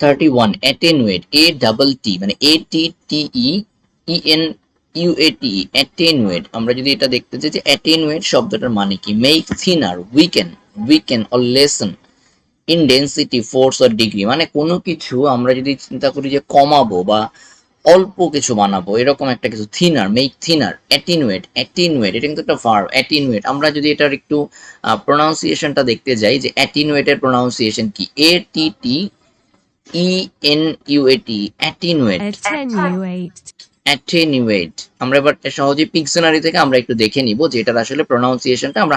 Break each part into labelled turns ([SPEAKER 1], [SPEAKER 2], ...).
[SPEAKER 1] 31 attenuate, a double t মানে a t t e e n u a t e attenuate। আমরা যদি এটা দেখতে চাই যে attenuate শব্দটার মানে কি, make thinner, weaken or lessen in density, force or degree। মানে কোনো কিছু আমরা যদি চিন্তা করি যে কমাবো বা অল্প কিছু বানাবো, এরকম একটা কিছু, থিনার, মেক থিনার, অ্যাটিনুয়েট এটা কিন্তু একটা ভার্ব, অ্যাটিনুয়েট। আমরা যদি এটার একটু প্রোনাউন্সিয়েশনটা দেখতে যাই যে অ্যাটিনুয়েটের প্রোনাউন্সিয়েশন কি, এ টি টি ই এন ইউ এ টি, অ্যাটিনুয়েট, অ্যাটেনুয়েট। আমরা এবার সহজে পিকশনারি থেকে আমরা একটু দেখে নিব যে এটার আসলে প্রোনাউন্সিয়েশনটা আমরা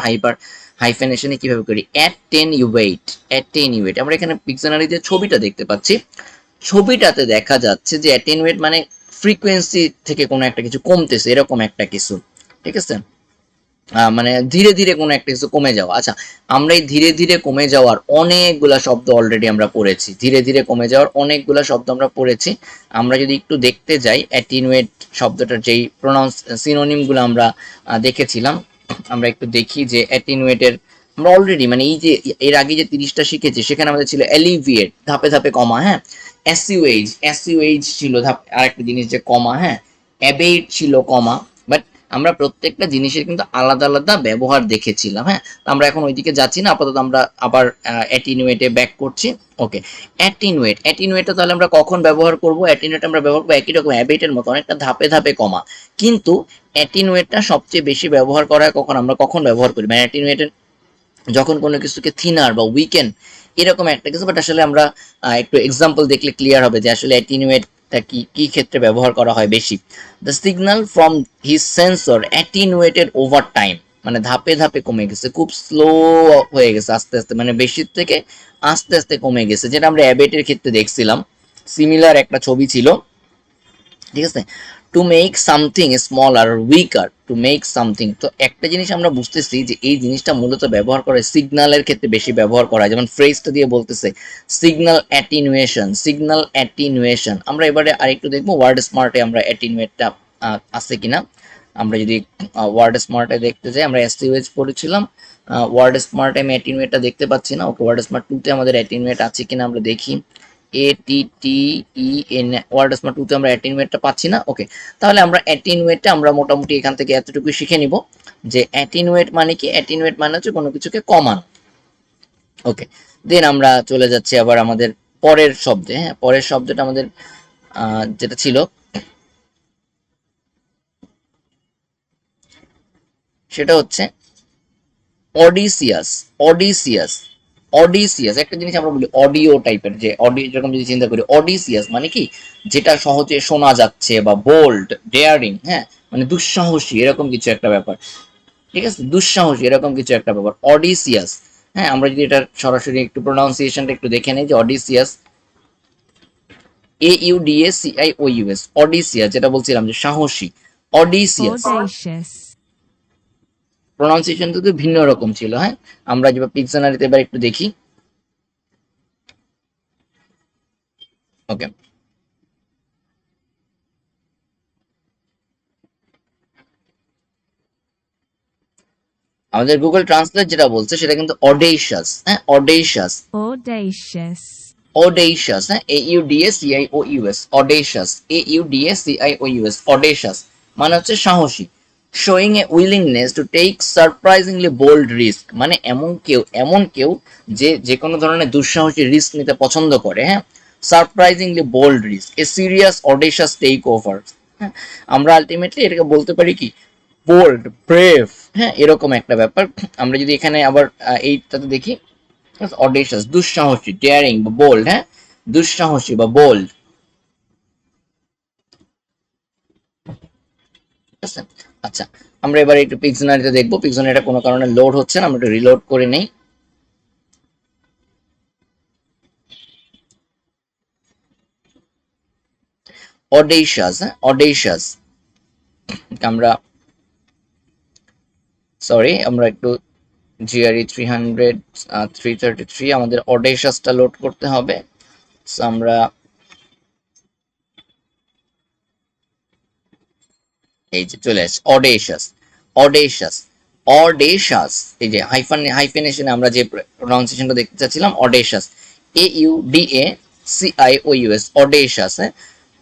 [SPEAKER 1] হাইফেনেশনে কিভাবে করি। অ্যাটেনুয়েট। আমরা এখানে পিকশনারিতে ছবিটা দেখতে পাচ্ছি, ছবিটাতে দেখা যাচ্ছে যে অ্যাটেনুয়েট মানে ফ্রিকোয়েন্সি থেকে কোনো একটা কিছু কমতেছে, এরকম একটা কিছু, ঠিক আছে, মানে ধীরে ধীরে কোনো একটা কিছু কমে যাওয়া। আচ্ছা, আমরা এই ধীরে ধীরে কমে যাওয়ার অনেকগুলা শব্দ অলরেডি আমরা পড়েছি, ধীরে ধীরে কমে যাওয়ার অনেকগুলা শব্দ আমরা পড়েছি। আমরা যদি একটু দেখতে যাই অ্যাটিনুয়েট শব্দটার যেই সিনোনিম গুলো আমরা দেখেছিলাম, আমরা একটু দেখি যে অ্যাটিনুয়েটের আমরা অলরেডি মানে এই যে এর আগে যে 30টা শিখেছি সেখানে আমাদের ছিল অ্যালিভিয়েট, ধাপে ধাপে কমা, হ্যাঁ, অ্যাসিউএইজ ছিল আরেকটা জিনিস যে কমা, হ্যাঁ, অ্যাবেট ছিল কমা। বাট আমরা প্রত্যেকটা জিনিসের কিন্তু আলাদা আলাদা ব্যবহার দেখেছিলাম, হ্যাঁ। আমরা এখন ওইদিকে যাচ্ছি না, আপাতত আমরা আবার অ্যাটিনুয়েটে ব্যাক করছি। ওকে, অ্যাটিনুয়েটটা তাহলে আমরা কখন ব্যবহার করব? অ্যাটিনুয়েট আমরা ব্যবহার করবো একই রকম অ্যাবেটের মতো, অনেকটা ধাপে ধাপে কমা। কিন্তু অ্যাটিনুয়েটটা সবচেয়ে বেশি ব্যবহার করা হয় কখন, আমরা কখন ব্যবহার করি, মানে অ্যাটিনুয়েটের যখন কোনো কিছুকে থিনার বা উইকেন এরকম একটা কিছু। বাট আসলে আমরা একটু এক্সাম্পল দেখলে ক্লিয়ার হবে যে আসলে অ্যাটিনুয়েটটা কি কি ক্ষেত্রে ব্যবহার করা হয় বেশি। The signal from his sensor attenuated over time, মানে ধাপে ধাপে কমে গেছে, খুব স্লো হয়ে গেছে, আস্তে আস্তে, মানে বেশির থেকে আস্তে আস্তে কমে গেছে, যেটা আমরা অ্যাবেটের ক্ষেত্রে দেখছিলাম। সিমিলার একটা ছবি ছিল, ঠিক আছে। To make something smaller weaker, to make something, তো একটা জিনিস আমরা বুঝতেছি যে এই জিনিসটা মূলত ব্যবহার করে সিগন্যালের ক্ষেত্রে বেশি ব্যবহার করা হয়, যেমন ফ্রেজটা দিয়ে বলতেছে সিগন্যাল অ্যাটিনুয়েশন। আমরা এবারে আরেকটু দেখবো ওয়ার্ড স্মার্টে আমরা অ্যাটিনুয়েটটা আছে কিনা। আমরা যদি ওয়ার্ড স্মার্টে দেখতে যাই, আমরা এসটিউএইচ পড়েছিলাম, ওয়ার্ড স্মার্টে আমি অ্যাটিনুয়েটটা দেখতে পাচ্ছি না। ওকে, ওয়ার্ড স্মার্ট 2 তে আমাদের অ্যাটিনুয়েট আছে কিনা আমরা দেখি। ATTEN ওয়ার্ড স্মার্ট 2 তে আমরা অ্যাটিনুয়েটটা পাচ্ছি না। ওকে, তাহলে আমরা অ্যাটিনুয়েটটা আমরা মোটামুটি এখান থেকে এতটুকু শিখে নিব যে অ্যাটিনুয়েট মানে কি। অ্যাটিনুয়েট মানে হচ্ছে কোনো কিছুকে কমানো। ওকে, দেন আমরা চলে যাচ্ছি আবার আমাদের পরের শব্দে। হ্যাঁ, পরের শব্দটা আমাদের যেটা ছিল সেটা হচ্ছে অডিসিয়াস। অডিসিয়াস অডিসিয়াস একটা জিনিস আমরা বলি অডিও টাইপের, যে অডিও যেরকম যদি চিন্তা করি, অডিসিয়াস মানে কি, যেটা সহজে শোনা যাচ্ছে, বা বোল্ড, ডেয়ারিং, হ্যাঁ, মানে দুঃসাহসী এরকম কিছু একটা ব্যাপার, ঠিক আছে, দুঃসাহসী এরকম কিছু একটা ব্যাপার, অডিসিয়াস। হ্যাঁ, আমরা যদি এটা সরাসরি একটু প্রোনাউন্সিয়েশনটা একটু দেখে নেই যে অডিসিয়াস, AUDACIOUS, অডিসিয়াস, যেটা বলছিলাম যে সাহসী, অডিসিয়াস। প্রোনাউন্সিয়েশন তো ভিন্ন রকম ছিল, হ্যাঁ। আমরা যে পিকশনারিতে এবার একটু দেখি। ওকে, আমাদের গুগল ট্রান্সলেট যেটা বলছে সেটা কিন্তু অডেশাস, হ্যাঁ, অডেশাস, অডেশাস, হ্যাঁ, AUDACIOUS, অডেশাস, AUDACIOUS, অডেশাস মানে হচ্ছে সাহসী। Showing a willingness to take surprisingly bold risk, মানে এমন কেউ যে যে কোনো ধরনের দুঃসাহসী রিস্ক নিতে পছন্দ করে, হ্যাঁ, surprisingly bold risk, a serious audacious take over. হ্যাঁ, আমরা আলটিমেটলি এটাকে বলতে পারি কি, বোল্ড, ব্রেভ, হ্যাঁ, এরকম একটা ব্যাপার। আমরা যদি এখানে আবার এইটাতে দেখি, অডেশাস দুঃসাহসী, ডেয়ারিং বা বোল্ড, হ্যাঁ, দুঃসাহসী বা বোল্ড, ঠিক আছে। আচ্ছা, আমরা এবার একটু পিকশনারিতে দেখবো। পিকশনারিটা কোনো কারণে লোড হচ্ছে না, আমরা একটু রিলোড করে নেই। অডেশাস, হ্যাঁ, অডেশাস, আমরা সরি, আমরা একটু GRE 300 333 আমাদের অডেশাসটা লোড করতে হবে। আমরা এই যে চলে আসছে অডেশাস, অডেশাস, অডেশাস, এই যে হাইফেনেশনে আমরা যে প্রোনাউন্সিয়েশনটা দেখতে চাচ্ছিলাম, অডেশাস, AUDA CIOUS, audacious, হ্যাঁ?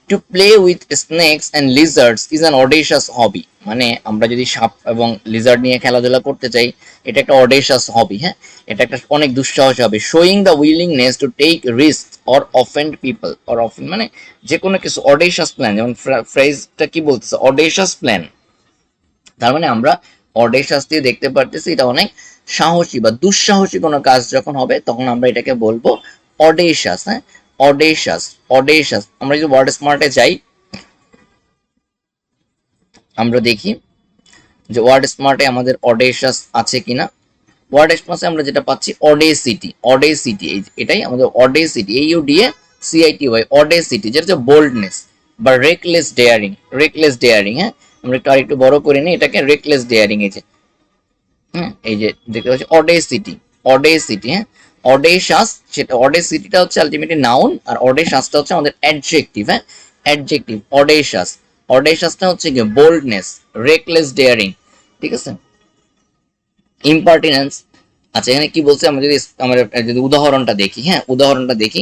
[SPEAKER 1] To play with snakes and lizards is an audacious hobby. মানে আমরা যদি সাপ এবং লিজার্ড নিয়ে খেলাধুলা করতে চাই, এটা একটা অডেশাস হবি, হ্যাঁ? এটা একটা অনেক দুঃসাহসী হবে। Showing the willingness to take risk or offend people, or offend মানে যে কোনো কিছু অডেশাস প্ল্যান, যেমন ফ্রেজটা কি বলতেছে, অডেশাস প্ল্যান। তার মানে আমরা অডেশাস দিয়ে দেখতে পারতেছি এটা অনেক সাহসী বা দুঃসাহসী কোনো কাজ যখন হবে তখন আমরা এটাকে বলবো অডেশাস, হ্যাঁ? অডেশাস, অডেশাস। আমরা যদি ওয়ার্ড স্মার্টে যাই, আমরা দেখি যে ওয়ার্ড স্মার্টে আমাদের অডেশাস আছে কিনা। ওয়ার্ড স্মার্টে আমরা যেটা পাচ্ছি অডেসিটি, অডেসিটি, এটাই আমাদের অডেসিটি, AUDACITY, অডেসিটি, যেটা হচ্ছে বোল্ডনেস বা রেকলেস ডেয়ারিং, রেকলেস ডেয়ারিং, হ্যাঁ? আমরা একটু আরেকটু বড় করে নিই এটাকে, রেকলেস ডেয়ারিং, এই যে, হ্যাঁ, এই যে দেখতে পাচ্ছি অডেসিটি, অডেসিটি, হ্যাঁ? অডেশাস, সেটা অডেসিটিটা হচ্ছে আলটিমেটলি নাউন, আর অডেশাসটা হচ্ছে আমাদের অ্যাডজেক্টিভ, হ্যাঁ? অ্যাডজেক্টিভ অডেশাস, অডেশাসটা হচ্ছে কি বোল্ডনেস, রেকলেস ডেয়ারিং, ঠিক আছে? ইম্পার্টিনেন্স। আচ্ছা, এখানে কি বলছে আমরা যদি উদাহরণটা দেখি, হ্যাঁ, উদাহরণটা দেখি।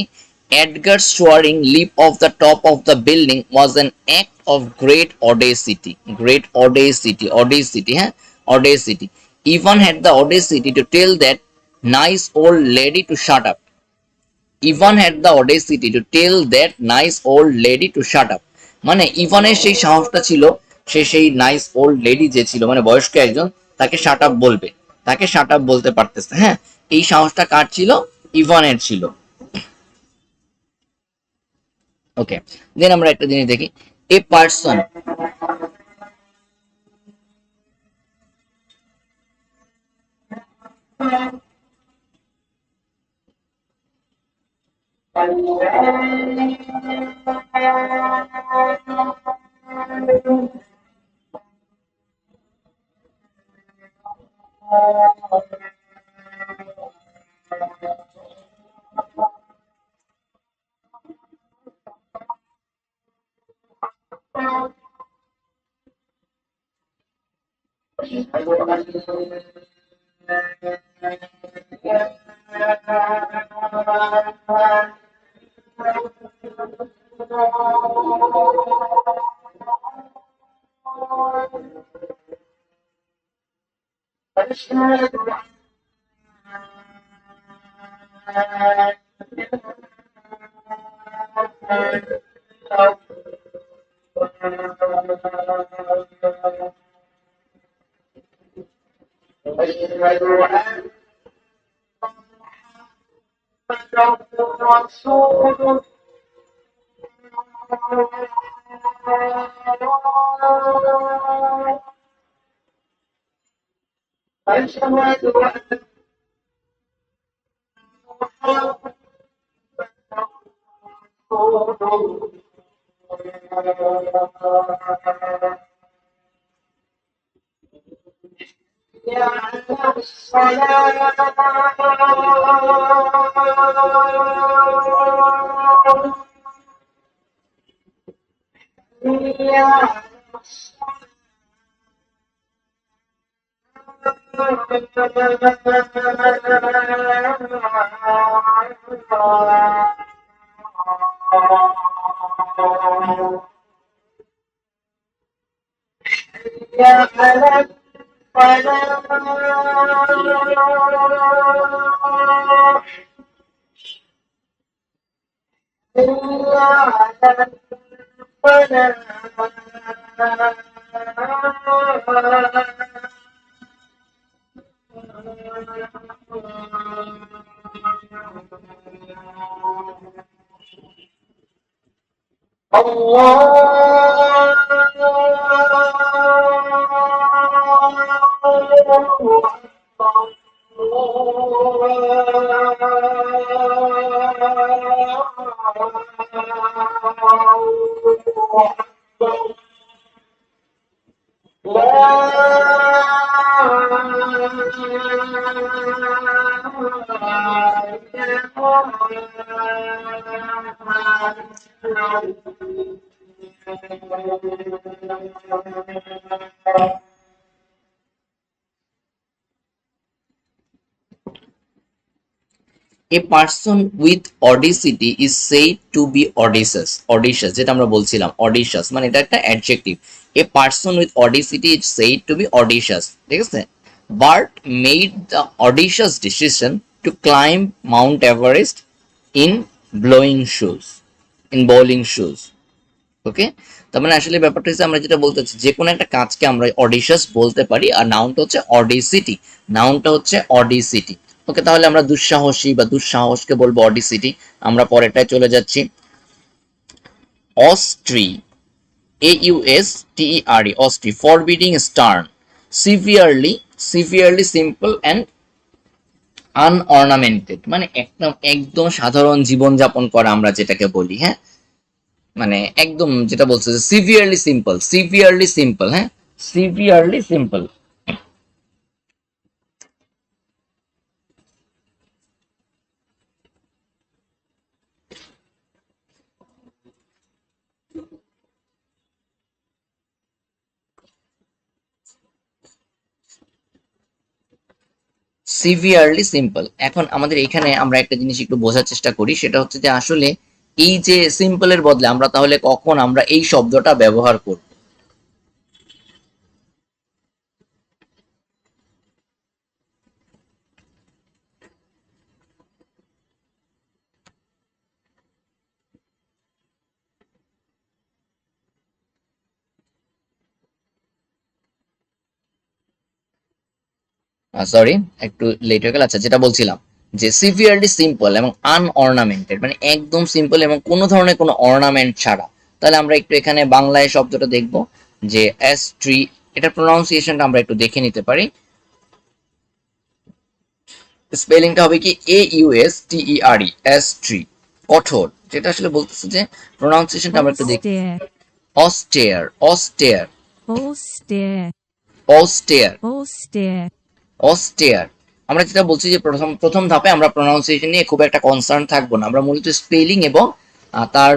[SPEAKER 1] Edgar soaring leap of the top of the building was an act of great audacity, great audacity, audacity, হ্যাঁ? Audacity. Ivan had the audacity to tell that nice old lady to shut up, Ivan had the audacity to tell that nice old lady to shut up. মানে ইভানের সেই সাহসটা ছিল, সে সেই nice old lady যে ছিল, মানে বয়স্ক একজন, তাকে শাট আপ বলবে, তাকে শাট আপ বলতে পারতেছে, হ্যাঁ? এই সাহসটা কার ছিল? ইভানের ছিল। ওকে, দেন আমরা একটা জিনিস দেখি। A person, a person with audacity is said to be audacious. Audacious যেটা আমরা বলছিলাম, অডিশাস মানে এটা একটা adjective. A person with audacity is said to be audacious, ঠিক আছে। Bert made the audacious decision to climb Mount Everest in blowing shoes, in bowling shoes. Okay, তার মানে আসলে ব্যাপারটা হচ্ছে আমরা যেটা বলতে চাচ্ছি, যে কোনো একটা কাজকে আমরা অডিশাস বলতে পারি, আর নাউনটা হচ্ছে অডিসিটি, নাউনটা হচ্ছে অডিসিটি। ওকে, তাহলে আমরা দুঃসাহসী বা দুঃসাহসকে বলবো অডিসিটি। আমরা পরেরটায় চলে যাচ্ছি। Austere, AUSTERE, austere, forbidding, stern, severely, severely simple and unornamented, মানে একদম একদম সাধারণ জীবনযাপন করা আমরা যেটাকে বলি, হ্যাঁ, মানে একদম যেটা বলছে যে সিভিয়ারলি সিম্পল, সিভিয়ারলি সিম্পল, হ্যাঁ, সিভিয়ারলি সিম্পল। Severely simple. এখন আমাদের এখানে আমরা একটা জিনিস একটু বোঝার চেষ্টা করি, সেটা হচ্ছে যে আসলে এই যে সিম্পলের বদলে আমরা তাহলে কখন আমরা এই শব্দটা ব্যবহার করব। সরি, একটু লেট হয়ে গেল। আচ্ছা, যেটা বলছিলাম যে সিভিয়ারলি সিম্পল এবং আনঅর্নামেন্টেড, মানে একদম সিম্পল এবং কোনো ধরনের কোনো অর্নামেন্ট ছাড়া। তাহলে আমরা একটু এখানে বাংলায় শব্দটা দেখব যে এস ট্রি, এটা প্রোনাউন্সিয়েশনটা আমরা একটু দেখে নিতে পারি। স্পেলিংটা হবে কি AUSTERE, এস ট্রি, কঠোর। যেটা আসলে বলতেছে যে প্রোনাউন্সিয়েশনটা আমরা একটু দেখি।
[SPEAKER 2] Austere,
[SPEAKER 1] অস্টেয়ার, অস্টেয়ার,
[SPEAKER 2] austere,
[SPEAKER 1] অস্টেয়ার,
[SPEAKER 2] austere,
[SPEAKER 1] অস্টেয়ার। আমরা যেটা বলছি যে প্রথম প্রথম ধাপে আমরা প্রোনাউন্সিয়েশন নিয়ে খুব একটা কনসার্ন থাকবো না, আমরা মূলত স্পেলিং এবং তার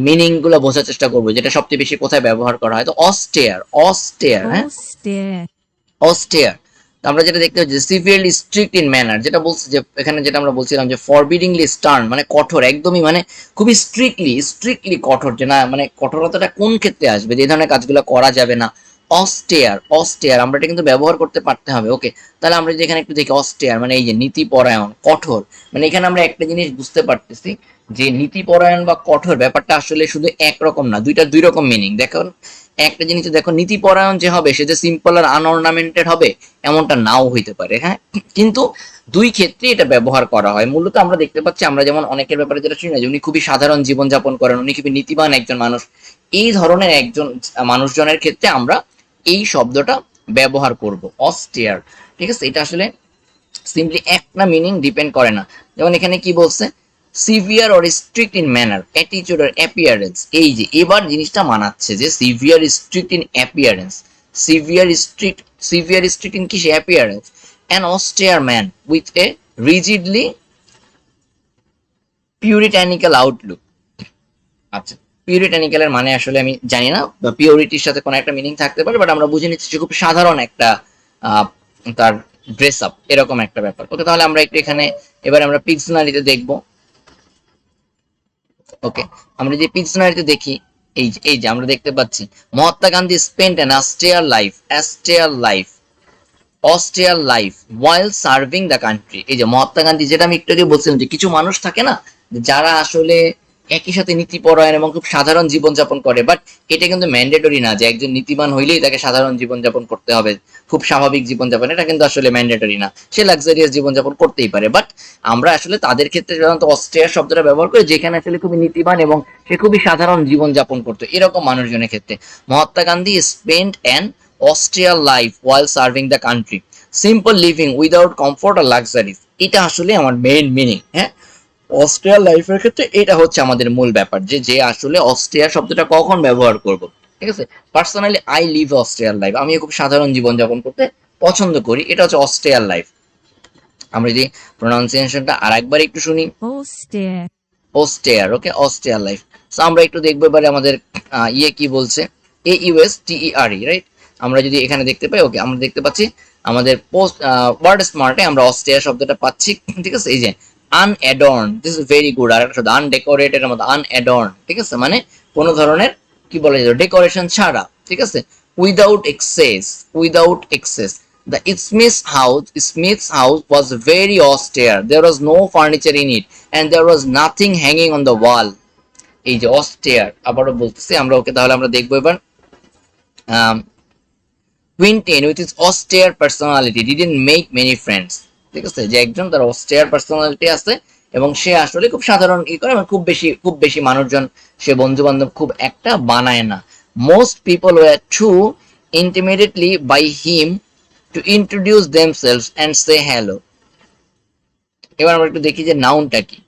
[SPEAKER 1] মিনিং গুলো বোঝার চেষ্টা করবো, যেটা সবচেয়ে বেশি কোথায় ব্যবহার করা হয়। তো অস্টেয়ার, অস্টেয়ার, হ্যাঁ,
[SPEAKER 2] austere,
[SPEAKER 1] অস্টেয়ার। আমরা যেটা দেখতে পাচ্ছি সিভিয়ারলি স্ট্রিক্ট ইন ম্যানার, যেটা বলছে যে এখানে যেটা আমরা বলছিলাম যে ফরবিডিংলি স্টার্ন, মানে কঠোর, একদমই মানে খুবই স্ট্রিক্টলি, স্ট্রিক্টলি কঠোর, যে না মানে কঠোরতাটা কোন ক্ষেত্রে আসবে, যে ধরনের কাজগুলো করা যাবে না। অস্টেয়ার, অস্টেয়ার আমরা এটা কিন্তু ব্যবহার করতে পারতে হবে। ওকে, তাহলে আমরা যদি এখানে একটু দেখি অস্টেয়ার মানে এই যে নীতিপরায়ণ, কঠোর, মানে এখানে আমরা একটা জিনিস বুঝতে পারতেছি যে নীতিপরায়ণ বা কঠোর ব্যাপারটা আসলে শুধু একরকম না, দুইটা দুই রকম মিনিং। দেখো একটা জিনিস দেখো, নীতিপরায়ণ যে হবে সে যে সিম্পল আর আনঅর্নামেন্টেড হবে এমনটা নাও হইতে পারে, হ্যাঁ, কিন্তু দুই ক্ষেত্রে এটা ব্যবহার করা হয়। মূলত আমরা দেখতে পাচ্ছি, আমরা যেমন অনেকের ব্যাপারে যেটা শুনি না যে উনি খুবই সাধারণ জীবনযাপন করেন, উনি খুবই নীতিবান একজন মানুষ, এই ধরনের একজন মানুষজনের ক্ষেত্রে আমরা এই শব্দটা ব্যবহার করব, অস্টিয়ার। ঠিক আছে, এটা আসলে সিম্পলি একটা মিনিং ডিপেন্ড করে না। যেমন এখানে কি বলছে, severe or strict in manner, attitude or appearance. এই যে এবার জিনিসটা মানাচ্ছে যে severe strict in appearance, severe strict, severe strict in কিসে, appearance. An austere man with a rigidly puritanical outlook. আচ্ছা, পিউরিটানিক্যালের মানে আসলে আমি জানি না, বা পিউরিটির সাথে কোনো একটা মিনিং থাকতে পারে, বাট আমরা বুঝে নিচ্ছি যে খুব সাধারণ একটা তার ড্রেস আপ, এরকম একটা ব্যাপার। ওকে, তাহলে আমরা একটু এখানে এবার আমরা পিকশনারিতে দেখব। ওকে, আমরা যে পিকশনারিতে দেখি, এই যে আমরা দেখতে পাচ্ছি Mahatma Gandhi spent an austere life, austere life, austere life while serving the country. এই যে মহাত্মা গান্ধী, যেটা আমি একটু আগে বলছিলাম যে কিছু মানুষ থাকে না যারা আসলে একই সাথে নীতিপরায়ণ এবং খুব সাধারণ জীবনযাপন করে, বাট এটা কিন্তু ম্যান্ডেটরি না যে একজন নীতিবান হইলেই তাকে সাধারণ জীবনযাপন করতে হবে, খুব স্বাভাবিক জীবনযাপন, এটা কিন্তু আসলে ম্যান্ডেটরি না। সে লাক্সারিয়াস জীবনযাপন করতেই পারে, বাট আমরা আসলে তাদের ক্ষেত্রে সাধারণত অস্ট্রিয়ার শব্দটা ব্যবহার করি যেখানে আসলে খুবই নীতিবান এবং সে খুবই সাধারণ জীবনযাপন করতো, এরকম মানুষজনের ক্ষেত্রে। Mahatma Gandhi spent an austere life while serving the country, simple living without comfort or luxuries। এটা আসলে আমার মেইন মিনিং, হ্যাঁ, অস্ট্রিয়ার লাইফের ক্ষেত্রে এটা হচ্ছে আমাদের মূল ব্যাপার, যে যে আসলে অস্ট্রিয়ার শব্দটা কখন ব্যবহার করব। ঠিক আছে, পার্সোনালি আই লিভ অস্ট্রিয়ার লাইফ, আমি খুব সাধারণ জীবনযাপন করতে পছন্দ করি, এটা হচ্ছে অস্ট্রিয়ার লাইফ। আমরা যদি প্রোনাউন্সিয়েশনটা আরেকবার একটু শুনি,
[SPEAKER 2] austere,
[SPEAKER 1] অস্টেয়ার। ওকে, অস্টেয়ার লাইফ। সো আমরা একটু দেখবো এবারে আমাদের ইয়ে কি বলছে, AUSTERE, রাইট। আমরা যদি এখানে দেখতে পাই, ওকে, আমরা দেখতে পাচ্ছি আমাদের পোস্ট ওয়ার্ড স্মার্টে আমরা অস্টেয়ার শব্দটা পাচ্ছি। ঠিক আছে, এই যে আনঅ্যাডর্ন, দিস ইজ ভেরি গুড। আর একটা শব্দ আনডেকোরেটেড এর মতো আনঅ্যাডর্ন, ঠিক আছে, মানে কোনো ধরনের কি বলা যায় ডেকোরেশন ছাড়া, ঠিক আছে। Without excess, without excess. The Smith's house was very austere. There was no furniture in it, and there was nothing hanging on the wall. এই যে austere, আবারও বলতেছি আমরা, ওকে তাহলে আমরা দেখবো এবার। Quentin with his austere personality didn't make many friends. ঠিক আছে, যে একজন তার austere personality আছে এবং সে আসলে খুব সাধারণ ই করে এবং খুব বেশি মানুষজন সে বন্ধু বান্ধব খুব একটা বানায় না। Most people were too intimidately by him to introduce themselves and say hello. এবার আমরা একটু দেখি যে নাউনটা কি।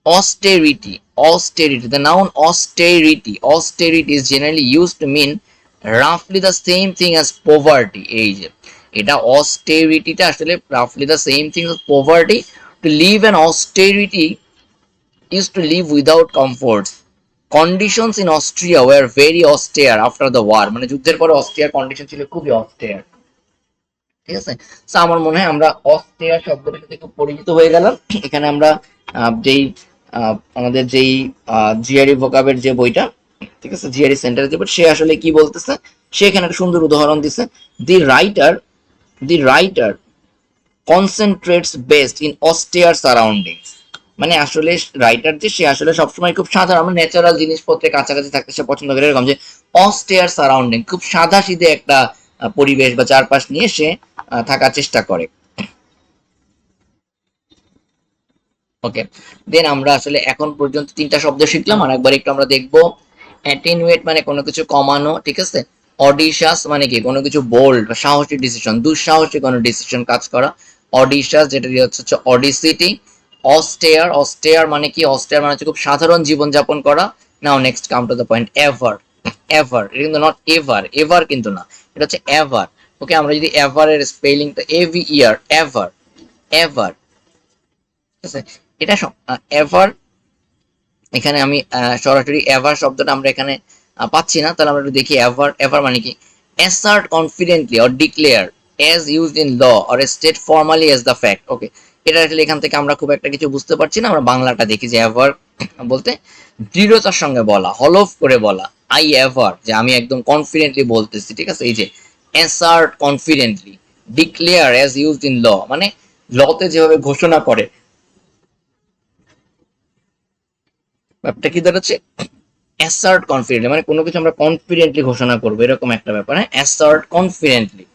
[SPEAKER 1] Austerity, austerity, the noun austerity is generally used to mean roughly the same thing as poverty. এই যে এটা austerity টা আসলে roughly the same thing as poverty. To live an austerity is to live without comforts. Conditions in Austria were very austere after the war. মানে যুদ্ধের পরে অস্ট্রিয়ার condition ছিল খুবই austere, ঠিক আছে। তো আমার মনে হয় আমরা অস্ট্রিয়া শব্দটার সাথে খুব পরিচিত হয়ে গেলাম। এখানে আমরা যেই আমাদের যেই জিআরই ভোকাবের যে বইটা, ঠিক আছে, জিআরই সেন্টার যে বই, সে আসলে কি বলতেছে, সে এখানে একটা সুন্দর উদাহরণ দিছে। The writer concentrates best in austere surroundings. মানে আসলে রাইটার যে সে আসলে সবসময় খুব সাধারণ ন্যাচারাল জিনিসপত্রের কাছাকাছি থাকতে সে পছন্দ করে, এরকম যে অস্টিয়ার সারাউন্ডিং, খুব সাদা সিধে একটা পরিবেশ বা চারপাশ নিয়ে সে থাকার চেষ্টা করে। ওকে, দেন আমরা আসলে এখন পর্যন্ত তিনটা শব্দ শিখলাম, আর একবার একটু আমরা দেখবো। অ্যাটেনুয়েট মানে কোনো কিছু কমানো, ঠিক আছে। অডিশাস মানে কি কোনো কিছু বোল্ড বা সাহসী ডিসিশন, দুঃসাহসী কোনো ডিসিশন কাজ করা। অডিশাস যেটা দিয়ে হচ্ছে অডিসিটি। অস্টেয়ার মানে কি, অস্টেয়ার মানে হচ্ছে খুব সাধারণ জীবনযাপন করা। Now next come to the point, ever. Ever এটা কিন্তু নট এভার কিন্তু না, এটা হচ্ছে এভার। ওকে, আমরা যদি এভার এর স্পেলিংটা এভিইআর, এভার, এভার, ঠিক আছে। এটা এভার, এখানে আমি সরাসরি এভার শব্দটা আমরা এখানে পাচ্ছি না, তাহলে আমরা একটু দেখি এভার। এভার মানে কি, assert confidently or declare as used in law or state formally as the fact. ওকে, এটা আসলে এখান থেকে আমরা খুব একটা কিছু বুঝতে পারছি না, আমরা বাংলাটা দেখি যে এভার বলতে দৃঢ়তার সঙ্গে বলা, হলফ করে বলা। আই এভার, যে আমি একদম কনফিডেন্টলি বলতেছি, ঠিক আছে। এই যে assert confidently, declare as used in law মানে লতে যেভাবে ঘোষণা করে, ব্যাপারটা কি দাঁড়াচ্ছে, অ্যাসার্ট কনফিডেন্টলি মানে কোনো কিছু আমরা কনফিডেন্টলি ঘোষণা করবো, এরকম একটা ব্যাপার। হ্যাঁ, অ্যাসার্ট কনফিডেন্টলি।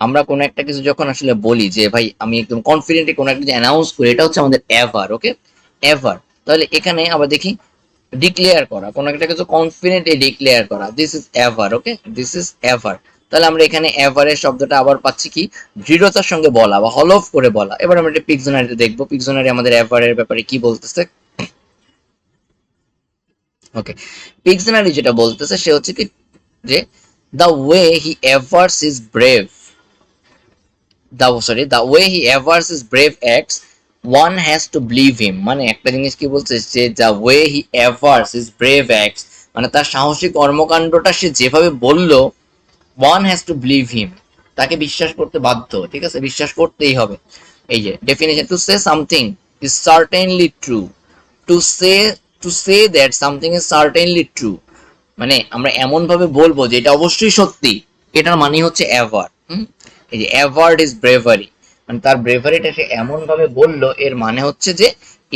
[SPEAKER 1] আমরা কোনো একটা কিছু যখন আসলে বলি যে ভাই আমি একদম কনফিডেন্টলি কোনো একটা কিছু অ্যানাউন্স করি, এটা হচ্ছে আমাদের এভার। ওকে, এভার। তাহলে এখানে আবার দেখি ডিক্লেয়ার করা, কোনো একটা কিছু কনফিডেন্টলি ডিক্লেয়ার করা, this is ever. Okay, this is ever. তাহলে আমরা এখানে এভারের শব্দটা আবার পাচ্ছি কি, দৃঢ়তার সঙ্গে বলা বা হলফ করে বলা। এবার আমরা একটা পিকজনারিতে দেখবো, পিকজনারি আমাদের এভারের ব্যাপারে কি বলতেছে। ওকে, পিকজনারি যেটা বলতেছে সে হচ্ছে কি, যে the way he averse is brave, the way he averts his brave acts, one has to believe him। মানে একটা জিনিস কি বলছে, যে the way he averts his brave acts মানে তার সাহসী কর্মকাণ্ডটা সে যেভাবে বললো, one has to believe him, তাকে বিশ্বাস করতে বাধ্য, ঠিক আছে, বিশ্বাস করতেই হবে। এই যে definition, to say something is certainly true, to say to say that something is certainly true মানে আমরা এমন ভাবে বলবো যে এটা অবশ্যই সত্যি, এটার মানে হচ্ছে অ্যাভার। এই যে অ্যাভার্ড ইজ ব্রেভারি, মানে তার ব্রেভারিটা সে এমন ভাবে বললো, এর মানে হচ্ছে যে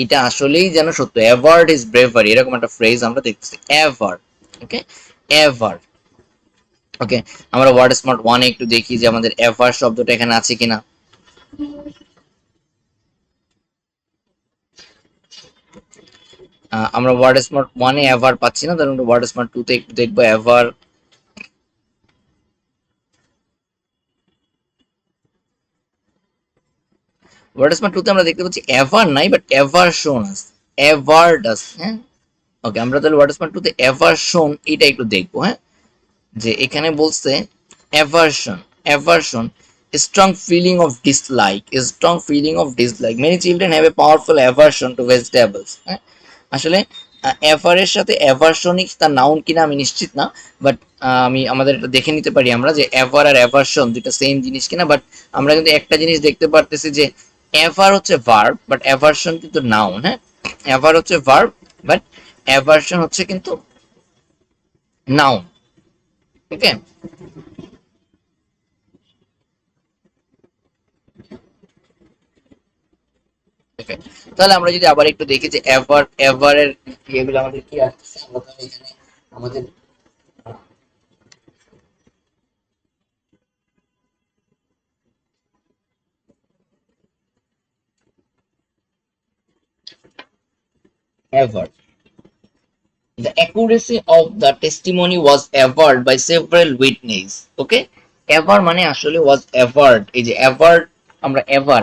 [SPEAKER 1] এটা আসলেই যেন সত্য। অ্যাভার্ড ইজ ব্রেভারি, এরকম একটা ফ্রেজ আমরা দেখতেছি, অ্যাভার। ওকে, অ্যাভার। ওকে, আমরা ওয়ার্ড স্মার্ট ওয়ানে একটু দেখি যে আমাদের অ্যাভার শব্দটা এখানে আছে কিনা। আমরা ওয়ার্ড স্মার্ট ওয়ানে অ্যাভার পাচ্ছি না, তাহলে আমরা ওয়ার্ড স্মার্ট টু তে একটু দেখবো অ্যাভার। ওয়ার্ড স্মার্ট টু তে আমরা দেখতে পাচ্ছি এভার নাই, বাট এভার শোন আছে, এভারডাস। হ্যাঁ, ওকে, আমরা তাহলে ওয়ার্ড স্মার্ট টু তে এভার শোন এটা একটু দেখবো। হ্যাঁ, যে এখানে বলছে aversion, aversion strong feeling of dislike, a strong feeling of dislike, many children have a powerful aversion to vegetables। হ্যাঁ, আসলে এভারের সাথে এভারশনিক তার নাউন কিনা আমি নিশ্চিত না, বাট আমি আমাদের এটা দেখে নিতে পারি আমরা যে এভার আর এভারশন দুটো সেম জিনিস কিনা। বাট আমরা কিন্তু একটা জিনিস দেখতে পারতেছি যে এভার হচ্ছে ভার্ব বাট এভারশন কিন্তু নাউন। হ্যাঁ, এভার হচ্ছে ভার্ব বাট এভারশন হচ্ছে কিন্তু নাউন। ওকে, তাহলে আমরা যদি আবার একটু দেখি যে এভার এভারের এগুলো আমাদের কি আসছে, আমরা তাহলে এখানে আমাদের ever. The accuracy of the testimony was averred by several witnesses. Okay, ever মানে আসলে was averred। এই যে averred, আমরা ever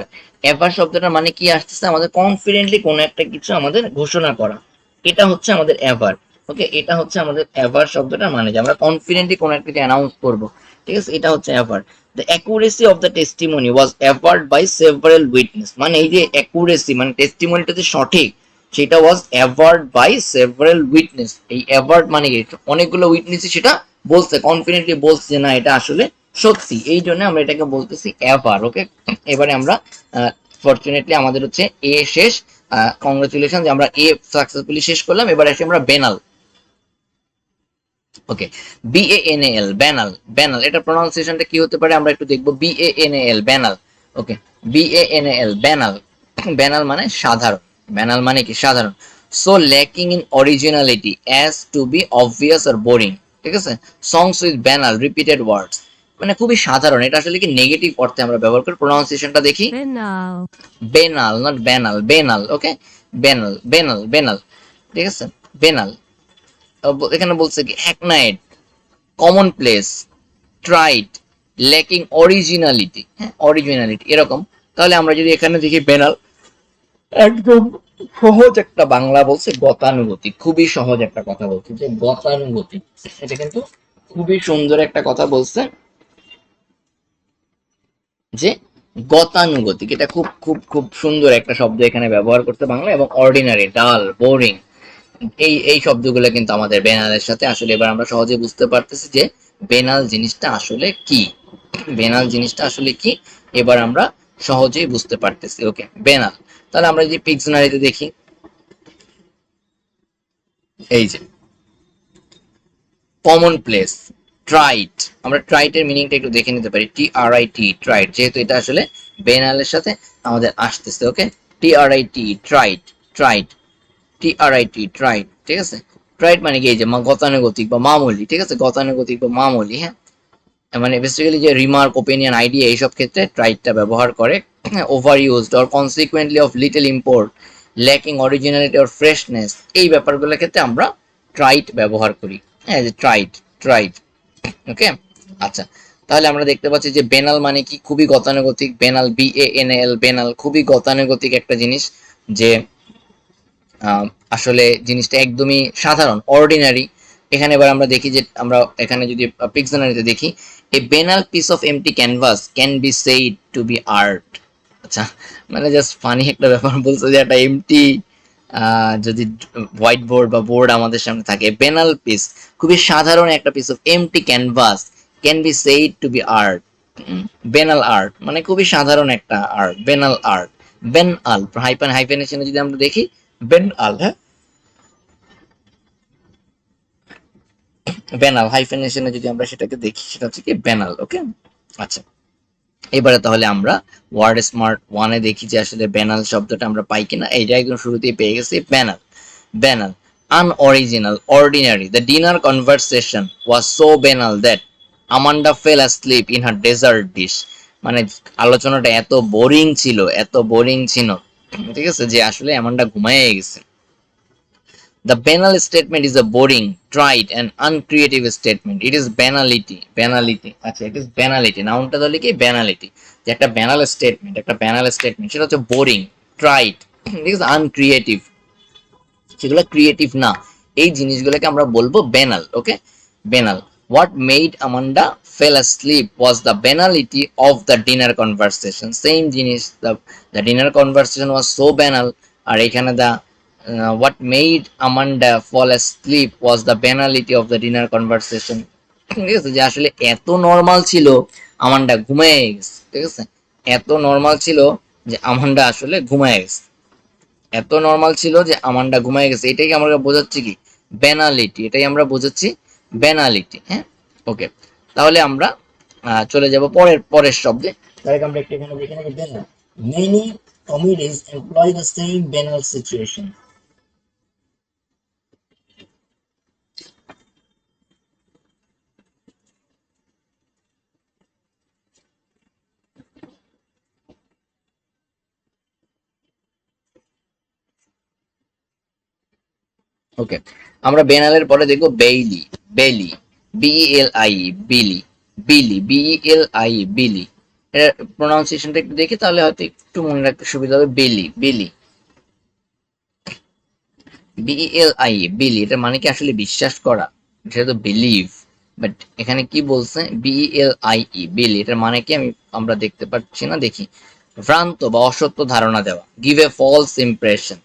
[SPEAKER 1] ever শব্দটার মানে কি আসতেছে, আমাদের কনফিডেন্টলি কোনো একটা কিছু আমাদের ঘোষণা করা, এটা হচ্ছে আমাদের ever। ওকে, এটা হচ্ছে আমাদের ever শব্দটার মানে, যে আমরা কনফিডেন্টলি কোনো একটা কিছু অ্যানাউন্স করব, ঠিক আছে, এটা হচ্ছে ever। The accuracy of the testimony was averred by several witnesses, মানে এই যে accuracy মানে টেস্টিমনিটা যে সঠিক সেটা ওয়াজ অ্যাভার্ড বাই সেভারাল উইটনেস। এই অ্যাভার্ড মানে কি, অনেকগুলো উইটনেসই সেটা বলছে, কনফিডেন্টলি বলছে যে না এটা আসলে সত্যি, এই জন্য আমরা এটাকে বলতেছি অ্যাভার। ওকে, এবারে আমরা ফরচুনেটলি আমাদের হচ্ছে এ শেষ। কংগ্রেচুলেশন যে আমরা এ সাকসেসফুলি শেষ করলাম। এবার আসি আমরা বেনাল। ওকে, BANAL ব্যানাল। ব্যানাল এটা প্রনাউন্সিয়েশনটা কি হতে পারে আমরা একটু দেখবো। BANAL ব্যানাল। ওকে, BANAL ব্যানাল। ব্যানাল মানে সাধারণ, ব্যানাল মানে কি সাধারণ। So lacking in originality as to be obvious আর বোরিং। ঠিক আছে, সংস উইথ ব্যানাল রিপিটেড ওয়ার্ডস, মানে খুবই সাধারণ। এটা আসলে কি নেগেটিভ অর্থে আমরা ব্যবহার করি। প্রনাউন্সিয়েশনটা দেখি,
[SPEAKER 2] Banal.
[SPEAKER 1] বেনাল নট ব্যানাল, বেনাল। ওকে, বেনাল বেনাল বেনাল, ঠিক আছে, বেনাল। এখানে বলছে কি hackneyed, commonplace, trite, lacking originality. হ্যাঁ, অরিজিনালিটি এরকম। তাহলে আমরা যদি এখানে দেখি বেনাল, একদম সহজ একটা বাংলা বলছে, গতানুগতিক। খুবই সহজ একটা কথা বলছে যে গতানুগতিক, এটা কিন্তু খুবই সুন্দর একটা কথা বলছে যে গতানুগতিক। এটা খুব খুব খুব সুন্দর একটা শব্দ এখানে ব্যবহার করতে বাংলা। এবং অর্ডিনারি, ডাল, বোরিং, এই শব্দগুলো কিন্তু আমাদের বেনালের সাথে আসলে এবার আমরা সহজে বুঝতে পারতেছি যে বেনাল জিনিসটা আসলে কি। বেনাল জিনিসটা আসলে কি এবার আমরা সহজেই বুঝতে পারতেছি। ওকে, বেনাল। তাহলে আমরা যদি পিকশনারিতে দেখি, এই যে কমন প্লেস, ট্রাইট, আমরা ট্রাইটের মিনিংটা একটু দেখে নিতে পারি। TRIT, ট্রাইট, যেহেতু এটা আসলে বেনালের সাথে আমাদের আসতেছে। ওকে, TRIT, try it, try it, TRIT, try it, ঠিক আছে। ট্রাইট মানে কি, এই যে গতানুগতিক বা মামুলি, ঠিক আছে, গতানুগতিক বা মামুলি। হ্যাঁ, মানে বেসিক্যালি যে রিমার্ক, ওপিনিয়ন, আইডিয়া এইসব ক্ষেত্রে ট্রাইটটা ব্যবহার করে। Over used or consequently of little import, lacking originality or freshness, এই ব্যাপারগুলোর ক্ষেত্রে আমরা ট্রাইট ব্যবহার করি। হ্যাঁ, যে ট্রাইট, ট্রাইট। ওকে, আচ্ছা। তাহলে আমরা দেখতে পাচ্ছি যে বেনাল মানে কি, খুবই গতানুগতিক। বেনাল, BANAL বেনাল, খুবই গতানুগতিক একটা জিনিস, যে আসলে জিনিসটা একদমই সাধারণ, অর্ডিনারি। এখানে এবার আমরা দেখি যে আমরা এখানে যদি পিকশনারিতে দেখি, a banal piece of empty canvas can be said to be art. আচ্ছা, মানে জাস্ট ফানি একটা ব্যাপার বলছে যে একটা এমটি যদি হোয়াইট বোর্ড বা বোর্ড আমাদের সামনে থাকে, বেনাল পিস, খুবই সাধারণ একটা piece of empty canvas can be said to be art. Banal art মানে খুবই সাধারণ একটা art, banal art. Banal হাইফেনেশনে যদি আমরা দেখি, বেন আল। হ্যাঁ, বেনাল হাইফেনেশনে যদি আমরা সেটাকে দেখি, সেটা হচ্ছে কি বেনাল। ওকে, আচ্ছা। এবারে তাহলে আমরা ওয়ার্ড স্মার্ট ওয়ানে দেখি যে আসলে বেনাল শব্দটা আমরা পাই কিনা। এইটা একদম শুরুতেই পেয়ে গেছি, বেনাল। বেনাল, unoriginal, ordinary. The dinner conversation was so banal that Amanda fell asleep in her dessert dish. মানে আলোচনাটা এত বোরিং ছিল, এত বোরিং ছিল, ঠিক আছে, যে আসলে অ্যামান্ডা ঘুমায় গেছে। The banal statement is a boring, trite and uncreative statement. It is banality. Banality. আচ্ছা, it is banality. নাউনটা তাহলে কি banality। যে একটা banal statement, একটা banal statement সেটা হচ্ছে boring, trite, ঠিক আছে, uncreative, সেগুলো ক্রিয়েটিভ না। এই জিনিসগুলোকে আমরা বলবো banal। Okay, banal. What made Amanda fell asleep was the banality of the dinner conversation. Same জিনিস, the dinner conversation was so banal, আর এখানে what made Amanda fall asleep was the banality of the dinner conversation. ঠিক আছে, যে আসলে এত normal ছিল Amanda ঘুমিয়ে গেছে, ঠিক আছে, এত নর্মাল ছিল যে আমান্ডা আসলে ঘুমিয়ে গেছে, এত নর্মাল ছিল যে আমান্ডা ঘুমিয়ে গেছে, এটাই আমরা বোঝাচ্ছি কি, ব্যানালিটি, এটাই আমরা বোঝাচ্ছি ব্যানালিটি। হ্যাঁ, ওকে, তাহলে আমরা চলে যাব পরের পরের শব্দে। তাহলে আমরা একটু এখানে দেখে নেব, দেন many comedies employ the same banal situation. ওকে, আমরা বেনালের পরে দেখবো বেইলি, বেলি, বিইএলআই, বিলি, বিলি, বিইএলআই, বিলি। এর প্রোনাউন্সিয়েশনটা একটু দেখি, তাহলে হয়তো একটু মনে রাখতে সুবিধা হবে। বিলি, বিলি, বিইএলআই, বিলি, এটা মানে কি আসলে বিশ্বাস করা, সেটা তো বিলিভ, বাট এখানে কি বলছে, বিইএলআই, বিলি, এটার মানে কি আমরা দেখতে পাচ্ছি না, দেখি, ভ্রান্ত বা অসত্য ধারণা দেওয়া, give a false impression,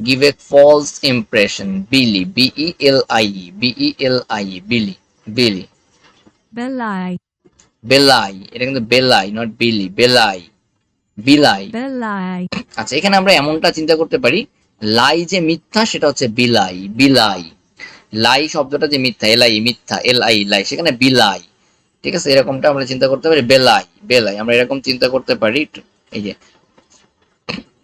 [SPEAKER 1] give a false impression, Billy, Belie, Belie, Billy, Billy,
[SPEAKER 2] Belai.
[SPEAKER 1] বেলাই, এটা কিন্তু বেলাই, নট বিলি, বেলাই, বিলাই।
[SPEAKER 2] Belai.
[SPEAKER 1] আচ্ছা, এখানে আমরা এমনটা চিন্তা করতে পারি, লাই যে মিথ্যা সেটা হচ্ছে বিলাই, বিলাই, লাই শব্দটা যে মিথ্যা, এলাই মিথ্যা, এলআই লাই, সেখানে বিলাই, ঠিক আছে, এরকমটা আমরা চিন্তা করতে পারি, বেলাই, বেলাই, আমরা এরকম চিন্তা করতে পারি। এই যে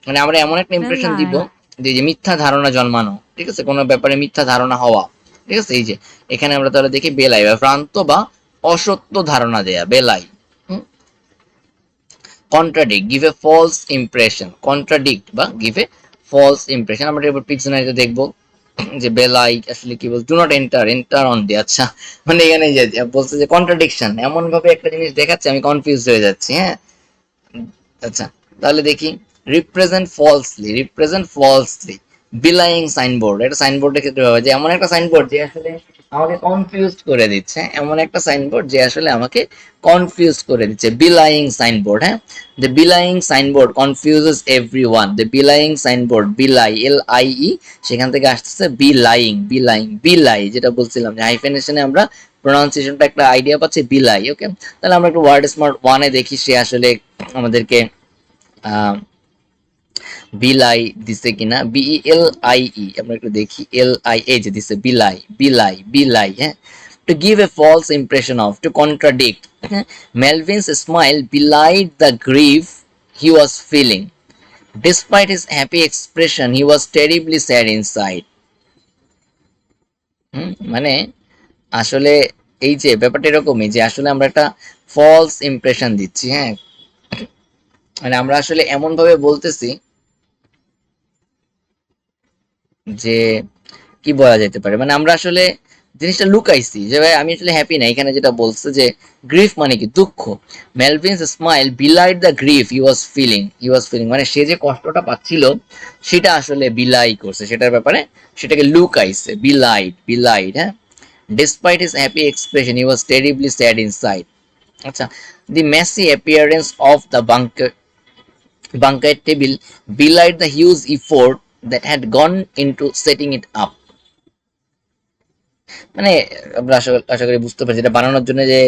[SPEAKER 1] মানে আমরা এমন একটা ইমপ্রেশন দিব
[SPEAKER 2] Belai.
[SPEAKER 1] যে মিথ্যা ধারণা জন্মানো, ঠিক আছে, কোনো ব্যাপারে মিথ্যা ধারণা হওয়া, ঠিক আছে, এই যে এখানে আমরা তাহলে দেখি বেলাই বা ভ্রান্ত বা অসত্য ধারণা দেয়া, belie. Contradict, give a false impression, contradict বা গিভ এ ফলস ইমপ্রেশন। আমরা এবার পিকশনারিতে দেখবো যে বেলাই আসলে কি বল, do not enter, enter on the, আচ্ছা, মানে এখানে যে বলছে যে কন্ট্রাডিকশন, এমন ভাবে একটা জিনিস দেখাচ্ছে আমি কনফিউজ হয়ে যাচ্ছি। হ্যাঁ, আচ্ছা, তাহলে দেখি, represent falsely, represent falsely, belying signboard, এটা সাইনবোর্ডের ক্ষেত্রে হবে যে এমন একটা সাইনবোর্ড যে আসলে আমাকে কনফিউজ করে দিচ্ছে, এমন একটা সাইনবোর্ড যে আসলে আমাকে কনফিউজ করে দিচ্ছে, বিলাইং সাইনবোর্ড। হ্যাঁ, the belying signboard confuses everyone, the belying signboard, belie, LIE, সেখান থেকে আসতেছে বিলাইং, বিলাইং, বিলাই, যেটা বলছিলাম যে হাইফেনেশনে আমরা প্রোনাউন্সিয়েশনটা একটা আইডিয়া পাচ্ছি, বিলাই। ওকে, তাহলে আমরা একটু ওয়ার্ড স্মার্ট ওয়ানে দেখি সে আসলে আমাদেরকে বিলাই দিছে কিনা, BELIE, আমরা একটু দেখি, LIA যে দিছে, বিলাই, বিলাই, বিলাই। হ্যাঁ, to give a false impression of, to contradict. Melvin's smile belied the grief he was feeling. Despite his happy expression, he was terribly sad inside. মানে আসলে এই যে ব্যাপারটা এরকমই যে আসলে আমরা একটা ফলস ইমপ্রেশন দিচ্ছি। হ্যাঁ, মানে আমরা আসলে এমন ভাবে বলতেছি যে কি বলা যেতে পারে, মানে আমরা আসলে জিনিসটা লুকাইছি যে ভাই আমি আসলে হ্যাপি না, এখানে যেটা বলছে যে গ্রিফ মানে কি, দুঃখ, Melvin's smile belied the grief he was feeling, he was feeling, মানে সে যে কষ্টটা পাচ্ছিল সেটা আসলে বিলাই করছে, সেটার ব্যাপারে সেটাকে লুকাইছে, বিলাইড, বিলাইড। হ্যাঁ, despite his happy expression he was terribly sad inside. আচ্ছা, the messy appearance of the banquet table belied the huge effort that had gone into setting it up. মানে আমরা আশা করি বুঝতে পারছি এটা বানানোর জন্য যে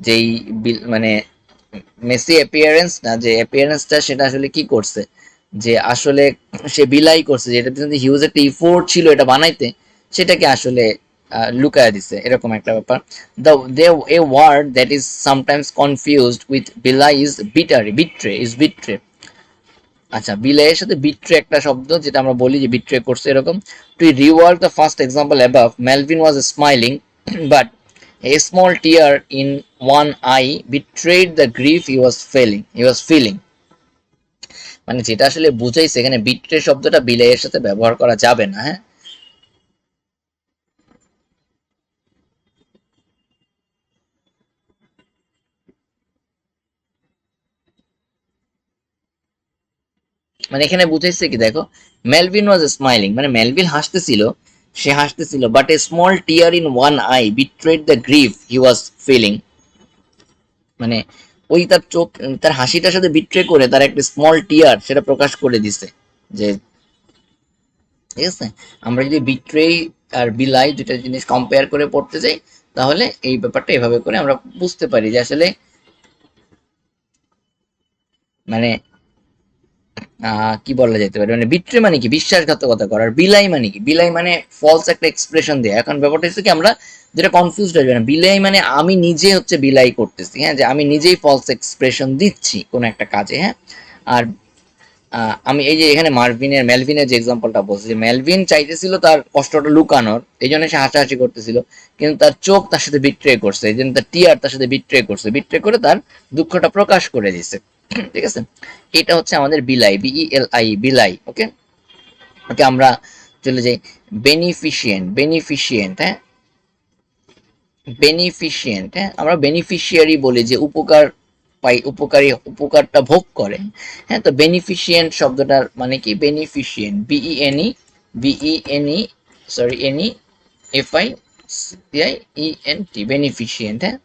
[SPEAKER 1] যেই মানে মেসি অ্যাপিয়ারেন্স না, যে অ্যাপিয়ারেন্সটা সেটা আসলে কি করছে, যে আসলে সে বিলাই করছে, যে এটা পিছনে হিউজ একটা ইফোর্ট ছিল এটা বানাইতে, সেটাকে আসলে লুকায় দিছে, এরকম একটা ব্যাপার। The a word that is sometimes confused with belie is betray, betray is betray. আচ্ছা, বিলাইয়ের সাথে বিট্রে একটা শব্দ, যেটা আমরা বলি যে বিট্রে করছে, এরকম। To rework the first example above, Melvin was smiling but a small tear in one eye betrayed the grief he was feeling. মানে যেটা আসলে বুঝাইছে এখানে, বিট্রে শব্দটা বিলাইয়ের সাথে ব্যবহার করা যাবে না। হ্যাঁ, মানে এখানে বুঝাইছে কি, দেখো, মেলভিন ওয়াজ স্মাইলিং মানে মেলভিন হাসতেছিল, সে হাসতেছিল, but a small tear in one eye betrayed the grief he was feeling, মানে ওই তার চোখ, তার হাসিটার সাথে বিট্রে করে তার একটা স্মল টিয়ার সেটা প্রকাশ করে দিছে, যে ঠিক আছে। আমরা যদি বিট্রে আর বিলাই দুটা জিনিস কম্পেয়ার করে পড়তে যাই, তাহলে এই ব্যাপারটা এভাবে করে আমরা বুঝতে পারি যে আসলে মানে কি বলা যেতে পারে, মানে বিট্রে মানে কি বিশ্বাসঘাতকতা করার, বিলাই মানে কি, বিলাই মানে ফলস একটা এক্সপ্রেশন দেয়া। এখন ব্যাপারটা হচ্ছে কি আমরা যেটা কনফিউজড হয়ে যাবে না, বিলাই মানে আমি নিজে হচ্ছে বিলাই করতেছি, হ্যাঁ, যে আমি নিজেই ফলস এক্সপ্রেশন দিচ্ছি কোন একটা কাজে, হ্যাঁ। আর আমি এই যে এখানে মেলভিনের যে এক্সাম্পলটা বলছি, যে মেলভিন চাইতেছিল তার কষ্টটা লুকানোর, এই জন্য সে হাসাহাসি করতেছিল, কিন্তু তার চোখ তার সাথে বিট্রে করছে, এই জন্য তার টিয়ার তার সাথে বিট্রে করছে, বিট্রে করে তার দুঃখটা প্রকাশ করে দিছে। ঠিক আছে, এটা হচ্ছে আমাদের বিলাই, বিইএলআই, বিলাই। ওকে, ওকে, আমরা চলে যাই বেনিফিশিয়েন্ট, হ্যাঁ, বেনিফিশিয়েন্ট, হ্যাঁ, আমরা বেনিফিশিয়ারি বলি যে উপকার পাই, উপকারটা ভোগ করে, হ্যাঁ। তো বেনিফিশিয়েন্ট শব্দটার মানে কি, বেনিফিশিয়েন্ট, বিইএনই, সরি, এনই, এফআইসিআইইএনটি, বেনিফিশিয়েন্ট, হ্যাঁ।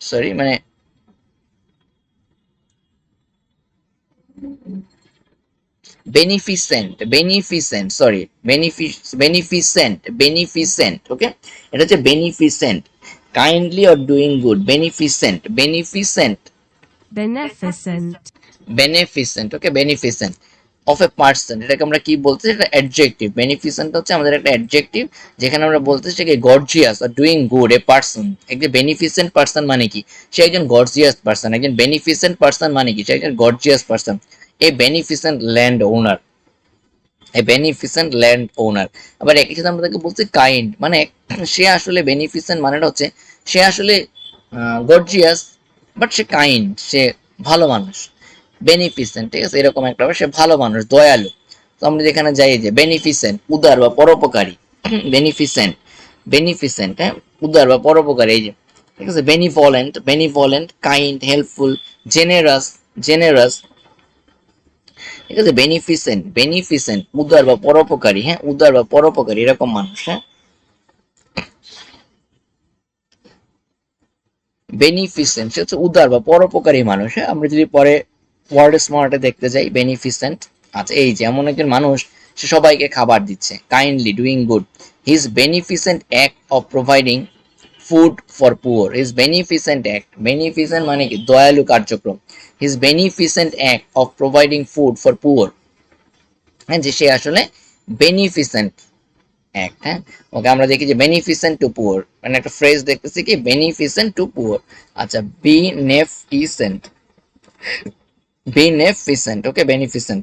[SPEAKER 1] সরি, মানে বেনিফিসেন্ট, সরি, বেনিফিসেন্ট, ওকে। এটা হচ্ছে beneficent, kindly or doing good, beneficent,
[SPEAKER 2] beneficent,
[SPEAKER 1] beneficent, okay, beneficent of a person, এটাকে আমরা কি বলতে, এটা অ্যাডজেক্টিভ। বেনিফিসেন্ট হচ্ছে আমাদের একটা অ্যাডজেক্টিভ, যেখানে আমরা বলতে চাই কি gorgeous are doing good a person. একজন বেনিফিসেন্ট পার্সন মানে কি, সে একজন গর্জিয়াস পার্সন। একজন বেনিফিসেন্ট পার্সন মানে কি, সে একজন গর্জিয়াস পার্সন। এ বেনিফিসেন্ট ল্যান্ড ওনার, এ বেনিফিসেন্ট ল্যান্ড ওনার। আবার একই সাথে আমরা তাকে বলছি কাইন্ড, মানে সে আসলে বেনিফিসেন্ট মানেটা হচ্ছে সে আসলে গর্জিয়াস, বাট সে কাইন্ড, সে ভালো মানুষ। বেনিফিসেন্ট, ঠিক আছে, এরকম একটা, সে ভালো মানুষ, দয়ালু। তো আমরা যেখানে যাই যে বেনিফিসেন্ট, উদার বা পরোপকারী, বেনিফিসেন্ট, বেনিফিসেন্ট, হ্যাঁ, উদার বা পরোপকারী, এই যে, ঠিক আছে। বেনিভলেন্ট, কাইন্ড, হেল্পফুল, জেনারাস, জেনারাস, ঠিক আছে। বেনিফিসেন্ট উদার বা পরোপকারী, হ্যাঁ, উদার বা পরোপকারী এরকম মানুষ, হ্যাঁ। বেনিফিসেন্ট সে হচ্ছে উদার বা পরোপকারী মানুষ, হ্যাঁ। আমরা যদি পরে ওয়ার্ড স্মার্টে দেখতে যাই বেনিফিসেন্ট, আচ্ছা, এই যে এমন একজন মানুষ, সে সবাইকে খাবার দিচ্ছে, kindly doing good, his beneficent act of providing food for poor, his beneficent act, beneficent মানে কি দয়ালু কার্যক্রম, his beneficent act of providing food for poor, হ্যাঁ, যে সে আসলে বেনিফিসেন্ট অ্যাক্ট, হ্যাঁ। ওকে, আমরা দেখি যে বেনিফিসেন্ট টু পুয়ার, মানে একটা ফ্রেজ দেখতেছি কি বেনিফিসেন্ট টু পুয়ার। আচ্ছা, বিনেফিসেন্ট, বেনিফিসেন্ট, ওকে, বেনিফিসেন্ট,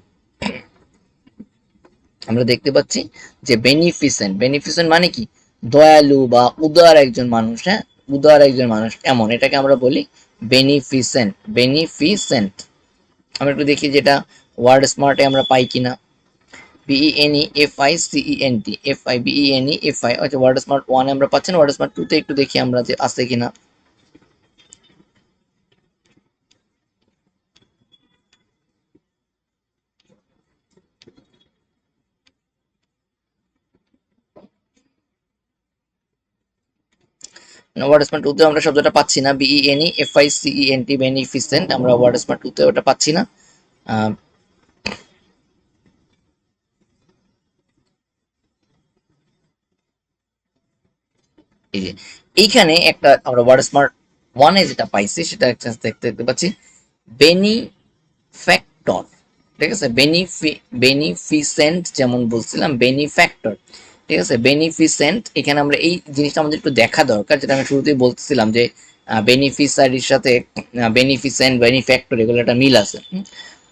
[SPEAKER 1] আমরা দেখতে পাচ্ছি যে বেনিফিসেন্ট মানে কি দয়ালু বা উদার একজন মানুষ, হ্যাঁ, উদার একজন মানুষ এমন, এটাকে আমরা বলি বেনিফিসেন্ট। আমরা একটু দেখি যেটা ওয়ার্ড স্মার্টে আমরা পাই কিনা। BENEFICENT, আচ্ছা, ওয়ার্ড স্মার্ট 1 আমরা পাচ্ছি না, ওয়ার্ড স্মার্ট 2 তে একটু দেখি আমরা যে আছে কিনা। ওয়ার্ড স্মার্ট 2 তে আমরা শব্দটা পাচ্ছি না, BENEFICENT, বেনিফিসেন্ট, আমরা ওয়ার্ড স্মার্ট 2 তে ওটা পাচ্ছি না। এই যে এইখানে একটা আমরা ওয়ার্ড স্মার্ট 1 এ যেটা পাইছি সেটা দেখতে পাচ্ছি বেনিফ্যাক্টর, ঠিক আছে। বেনিফিসেন্ট যেমন বলছিলাম, বেনিফ্যাক্টর, ঠিক আছে। বেনিফিসেন্ট, এখানে আমরা এই জিনিসটা আমাদের একটু দেখা দরকার, যেটা আমি শুরুতেই বলতেছিলাম যে বেনিফিসারির সাথে বেনিফিসেন্ট, বেনিফ্যাক্টর এগুলো একটা মিল আছে।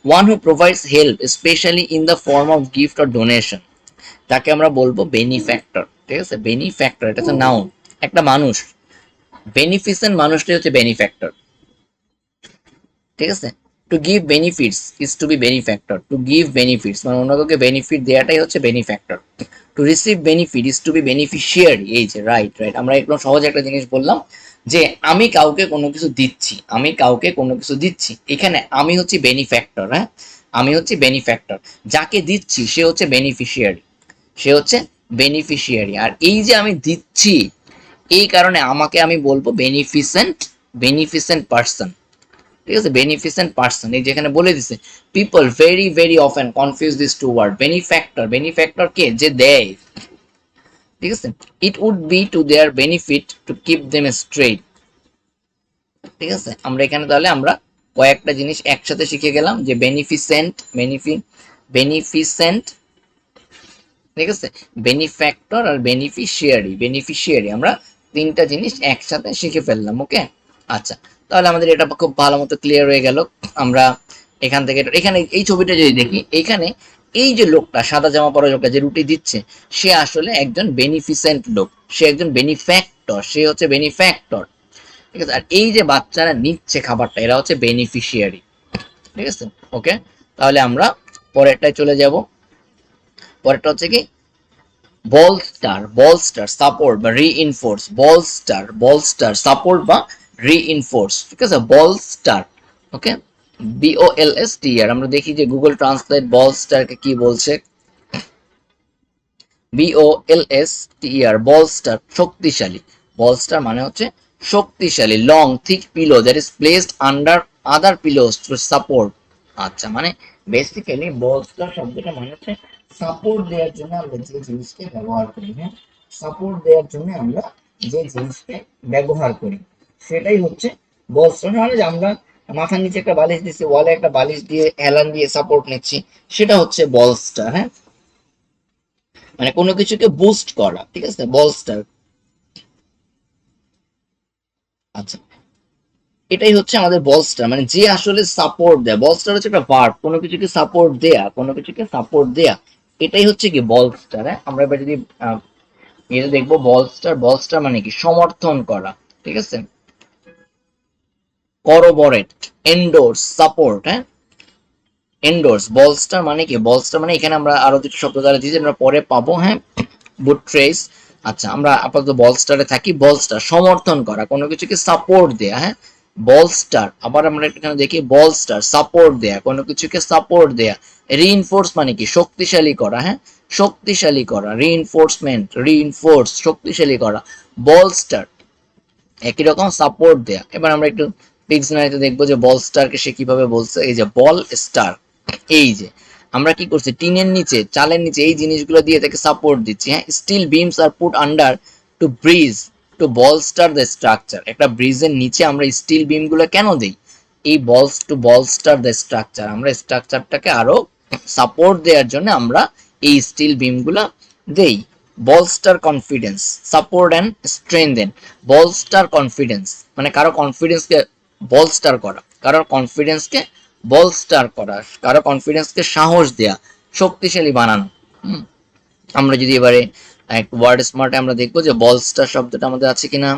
[SPEAKER 1] One who provides help specially in the form of gift or donation, তাকে আমরা বলবো বেনিফ্যাক্টর, ঠিক আছে। বেনিফ্যাক্টর এটা হচ্ছে নাউন, একটা মানুষ। বেনিফিসেন্ট মানুষটাই হচ্ছে বেনিফ্যাক্টর, ঠিক আছে। To give benefits is to be benefactor, to give benefits মানে অন্য কাউকে বেনিফিট দেওয়াটাই হচ্ছে benefactor. To receive benefit is to be beneficiary, এই যে রাইট, আমরা একদম সহজ একটা জিনিস বললাম যে আমি কাউকে কোনো কিছু দিচ্ছি, আমি কাউকে কোনো কিছু দিচ্ছি, এখানে আমি হচ্ছে বেনিফ্যাক্টর, হ্যাঁ, আমি হচ্ছে বেনিফ্যাক্টর, যাকে দিচ্ছি সে হচ্ছে বেনিফিশিয়ারি, সে হচ্ছে বেনিফিশিয়ারি। আর এই যে আমি দিচ্ছি, এই কারণে আমাকে আমি বলবো বেনিফিসেন্ট পার্সন, ঠিক আছে, বেনিফিসেন্ট পার্সন, এই যেখানে বলে দিছে people very very often confuse this two word. Benefactor, benefactor কে, যে দেয়, ঠিক আছে। It would be to their benefit to keep them straight, ঠিক আছে। আমরা এখানে তাহলে আমরা কয়েকটা জিনিস একসাথে শিখে গেলাম, যে বেনিফিসেন্ট, বেনিফিসেন্ট, ঠিক আছে, বেনিফ্যাক্টর আর বেনিফিশিয়ারি, বেনিফিশিয়ারি, আমরা তিনটা জিনিস একসাথে শিখে ফেললাম। ওকে, আচ্ছা, তাহলে আমাদের এটা খুব ভালো মতো ক্লিয়ার হয়ে গেল। আমরা এখান থেকে এখানে এই ছবিটা যদি দেখি, এইখানে এই যে লোকটা সাদা জামা পরা লোকটা যে রুটি দিচ্ছে, সে আসলে একজন বেনিফিসেন্ট লোক, সে একজন বেনিফ্যাক্টর, সে হচ্ছে বেনিফ্যাক্টর, ঠিক আছে। আর এই যে বাচ্চারা নিচ্ছে খাবারটা, এরা হচ্ছে বেনিফিশিয়ারি, ঠিক আছে। ওকে, তাহলে আমরা পরেরটায় চলে যাব। পরেরটা হচ্ছে কি, বলস্টার, বলস্টার সাপোর্ট বা রিইনফোর্স, বলস্টার, বলস্টার সাপোর্ট বা রিইনফোর্স, ঠিক আছে, বলস্টার। ওকে, BOLSTR, আমরা দেখি যে গুগল ট্রান্সলেট বলস্টারকে কি বলছে। BOLSTR, বলস্টার শক্তিশালী, বলস্টার মানে হচ্ছে শক্তিশালী, long thick pillow that is placed under other pillows to support. আচ্ছা, মানে বেসিক্যালি বলস্টার শব্দটা মানে হচ্ছে সাপোর্ট দেওয়ার জন্য আমরা যে জিনিসকে ব্যবহার করি, হ্যাঁ, সাপোর্ট দেওয়ার জন্য আমরা যে জিনিসকে ব্যবহার করি সেটাই হচ্ছে বলস্টার। মানে যে আমরা মাথার নিচে একটা বালিশ দিচ্ছি, ওয়ালে একটা বালিশ দিয়ে হেলান দিয়ে সাপোর্ট নিচ্ছি, সেটা হচ্ছে বলস্টার, হ্যাঁ, মানে কোনো কিছুকে বুস্ট করা, ঠিক আছে, বলস্টার। আচ্ছা, এটাই হচ্ছে আমাদের বলস্টার, মানে যে আসলে সাপোর্ট দেয়। বলস্টার হচ্ছে একটা ভার্ব, কোনো কিছুকে সাপোর্ট দেয়া, কোনো কিছুকে সাপোর্ট দেয়া, এটাই হচ্ছে কি বলস্টার। হ্যাঁ, আমরা এবার যদি এটা দেখবো, বলস্টার, বলস্টার মানে কি সমর্থন করা, ঠিক আছে, করোবরেট, এন্ডোর্স, সাপোর্ট, হ্যাঁ, এন্ডোর্স। বলস্টার মানে কি, বলস্টার মানে এখানে আমরা আরো দুটো শব্দ দ্বারা দিয়েছি, আমরা পরে পাবো, হ্যাঁ, বুট্রেস। আচ্ছা, আমরা আপাতত বলস্টারে থাকি। বলস্টার সমর্থন করা, কোনো কিছুকে সাপোর্ট দেয়া, হ্যাঁ, বলস্টার। আবার আমরা এখানে দেখি বলস্টার সাপোর্ট দেয়া, কোনো কিছুকে সাপোর্ট দেয়া। রিইনফোর্স মানে কি শক্তিশালী করা, হ্যাঁ, শক্তিশালী করা, রিইনফোর্সমেন্ট, রিইনফোর্স শক্তিশালী করা, বলস্টার একই রকম সাপোর্ট দেয়া। এবার আমরা একটু ডিকশনারিতে দেখবো যে বলস্টারকে সে কিভাবে বলছে। এই যে বল স্টার, এই যে আমরা কি করছি, টিনের নিচে, চালের নিচে এই জিনিসগুলো দিয়ে তাকে সাপোর্ট দিচ্ছি, হ্যাঁ। Steel beams are put under to bridge to bolster the structure. একটা ব্রিজের নিচে আমরা স্টিল বিম গুলো কেন দিই, এই বলস টু বলস্টার দ্য স্ট্রাকচার, আমরা স্ট্রাকচারটাকে আরো সাপোর্ট দেওয়ার জন্য আমরা এই স্টিল বিম গুলা দেই। Bolster confidence, support and strengthen. Bolster confidence মানে কারো কনফিডেন্সকে বলস্টার করা, কারো কনফিডেন্সকে বলস্টার করা, কারো কনফিডেন্সকে সাহস দেয়া, শক্তিশালী বানানো। আমরা যদি এবারে এক ওয়ার্ড স্মার্টে আমরা দেখবো যে বলস্টার শব্দটা আমাদের আছে কিনা।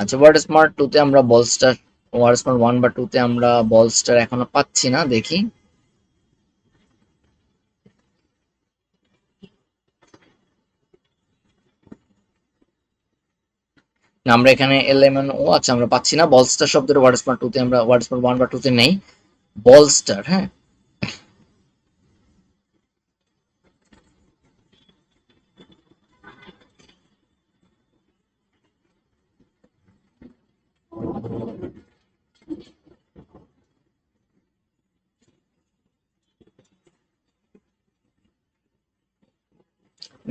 [SPEAKER 1] আচ্ছা, ওয়ার্ড স্মার্ট 2 তে আমরা বলস্টার, ওয়ার্ড স্মার্ট 1 বা 2 তে আমরা বলস্টার এখনো পাচ্ছি না, দেখি। না, আমরা এখানে LMNO, আচ্ছা, আমরা পাচ্ছি না বলস্টার শব্দের ওয়ার্ড স্মার্ট 2 তে, আমরা ওয়ার্ড স্মার্ট 1 বা 2 তে নেই বলস্টার, হ্যাঁ।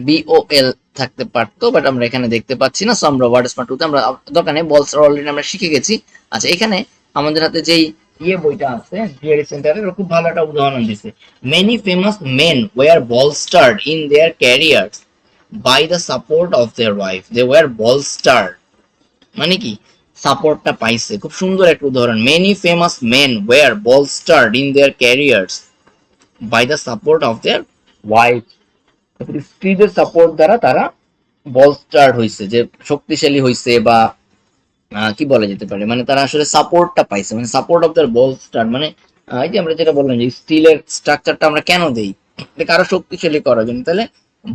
[SPEAKER 1] BOL থাকতে পারতো, বাট আমরা এখানে দেখতে পাচ্ছি না। সো আমরা ওয়ার্ড স্মার্ট 2 তে আমরা, দরকার নেই, বলস্টার অলরেডি আমরা শিখে গেছি। আচ্ছা, এখানে আমাদের হাতে যেই বইটা আছে থিওরি সেন্টারের, খুব ভালো একটা উদাহরণ দিছে। Many famous men were bolstered in their careers by the support of their wife, they were bolstered, মানে কি সাপোর্টটা পাইছে। খুব সুন্দর একটা উদাহরণ, many famous men were bolstered in their careers by the support of their wife, স্ত্রীদের support দ্বারা তারা বলস্টার্ড হইছে, যে শক্তিশালী হইছে, বা কি বলা যেতে পারে, মানে তারা আসলে সাপোর্টটা পাইছে, মানে সাপোর্ট অফ দ্যার বলস্টার্ড, মানে এই যে আমরা যেটা বললাম যে স্টিলের স্ট্রাকচারটা আমরা কেন দেই, এটা কারো শক্তিশালী করার জন্য। তাহলে